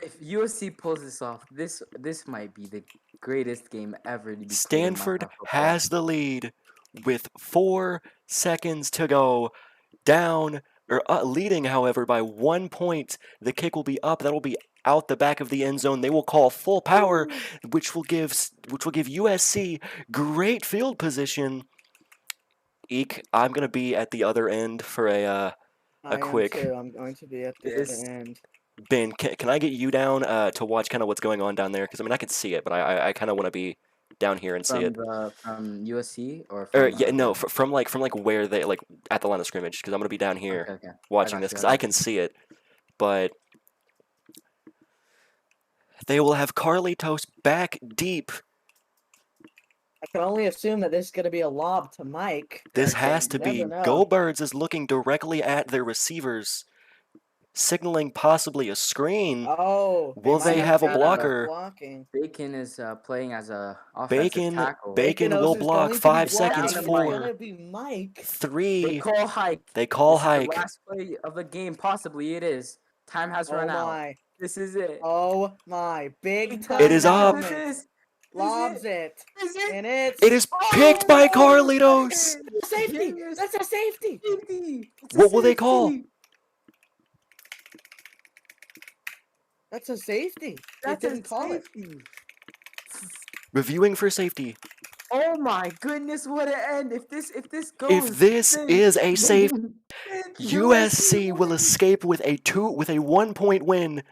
If USC pulls this off, this might be the greatest game ever to be played in Stanford Mountain football. has the lead with 4 seconds to go. Down, or leading, however, by 1 point. The kick will be up. That'll be out the back of the end zone. They will call full power, which will give USC great field position. Eek, I'm gonna be at the other end for a quick. I am too. I'm going to be at the This- other end. Ben, can I get you down to watch kind of what's going on down there? Because I mean, I can see it, but I kind of want to be down here and see it. From USC or Or from yeah, no, from like where they like at the line of scrimmage. Because I'm gonna be down here Okay. watching got this you, because I I got can see it, but they will have Carlitos back deep. I can only assume that this is going to be a lob to Mike. This but has you to be. never know. Go Birds is looking directly at their receivers, signaling possibly a screen. Oh, Will might they have a got out of blocker? Blocking. Bacon is playing as a offensive tackle. Bacon Baconos will is block. going to be 5 blocking, seconds. and it's 4, gonna be Mike. 3. They call hike. They call This hike. Is the last play of the game, possibly it is. Time has Oh run out. my! This is it. Oh my! Big time It is up. moment. Lobs it, Is it? and it's It is picked by Carlitos. a safety. Yes. That's a safety. Safety. It's a What will they call? safety. That's a safety. That's they didn't a call it. safety. Reviewing for safety. Oh my goodness, what an end! If this goes, If this then- is a safe, then USC will wins. escape with a 1-point win.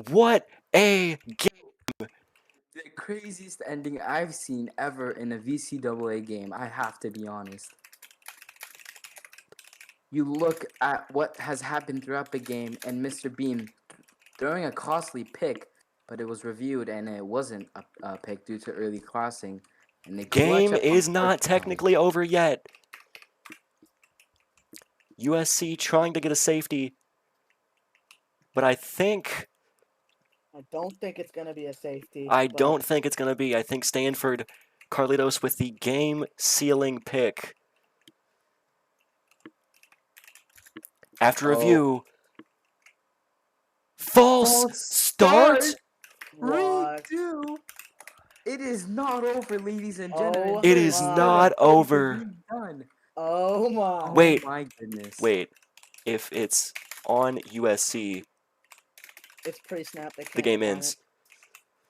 What a game! The craziest ending I've seen ever in a VCAA game. I have to be honest. You look at what has happened throughout the game, and Mr. Bean throwing a costly pick, but it was reviewed and it wasn't a pick due to early crossing. And they clutch Game up on is fourth not down. technically over yet. USC trying to get a safety, but I don't think it's gonna be a safety. but don't think it's gonna be. I think Stanford, Carlitos with the game-sealing pick. After Oh. review, false start. What? Redo. It is not over, ladies and Oh gentlemen. It There is my. still a not game to over. be done. Oh my! Oh Wait. my goodness. Wait, if it's on USC, It's pre-snap. They can't the game decline ends.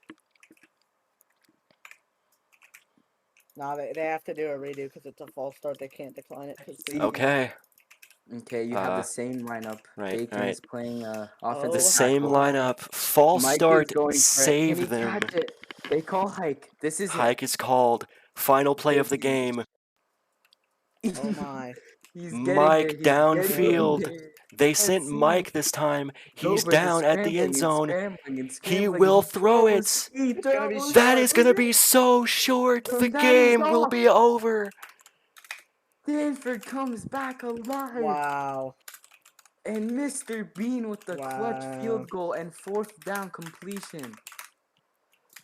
it. Nah, they have to do a redo because it's a false start. They can't decline it. 'cause the- Okay, Okay, you have Uh, the same lineup. right, Bacon right. is playing Oh, offensive the Tackle. same tackle. lineup. False Mike start is going for it. Can saved he them. catch it? They call hike. This is Hike is called. Final play of the game. it. Oh my! He's Mike getting there. downfield. There. They sent see. Mike this time. He's Goldberg is down at the scrambling end and zone. scrambling and He scrambling. will throw throws. it. He gonna be throws. That is going to Is be it? so short. The And that is game will off. be over. Stanford comes back alive. Wow! And Mr. Bean with the clutch Wow. field goal and fourth down completion.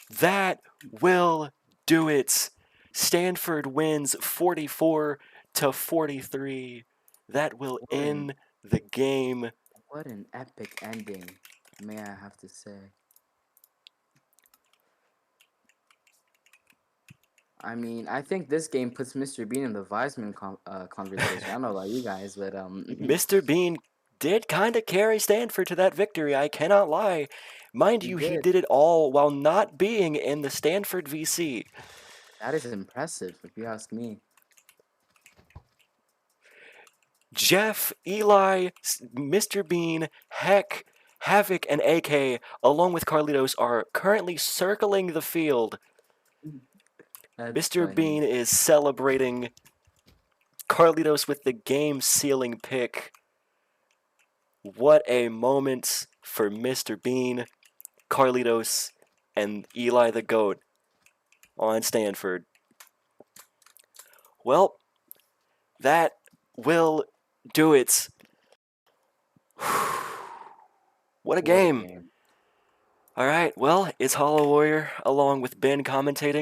That will do it. Stanford wins 44-43. That will What an- end the game. What an epic ending, may I have to say. I mean, I think this game puts Mr. Bean in the Weisman conversation. I don't know about you guys, but Mr. Bean did kind of carry Stanford to that victory, I cannot lie. Mind He you, he did. did it all while not being in the Stanford VC. that is impressive, if you ask me. Jeff, Eli, Mr. Bean, Heck, Havoc, and AK, along with Carlitos, are currently circling the field. That's Mr. funny. Bean is celebrating Carlitos with the game-sealing pick. What a moment for Mr. Bean, Carlitos, and Eli the GOAT on Stanford. Well, that will do it. What a game. All right, well, it's Hollow Warrior along with Ben commentating.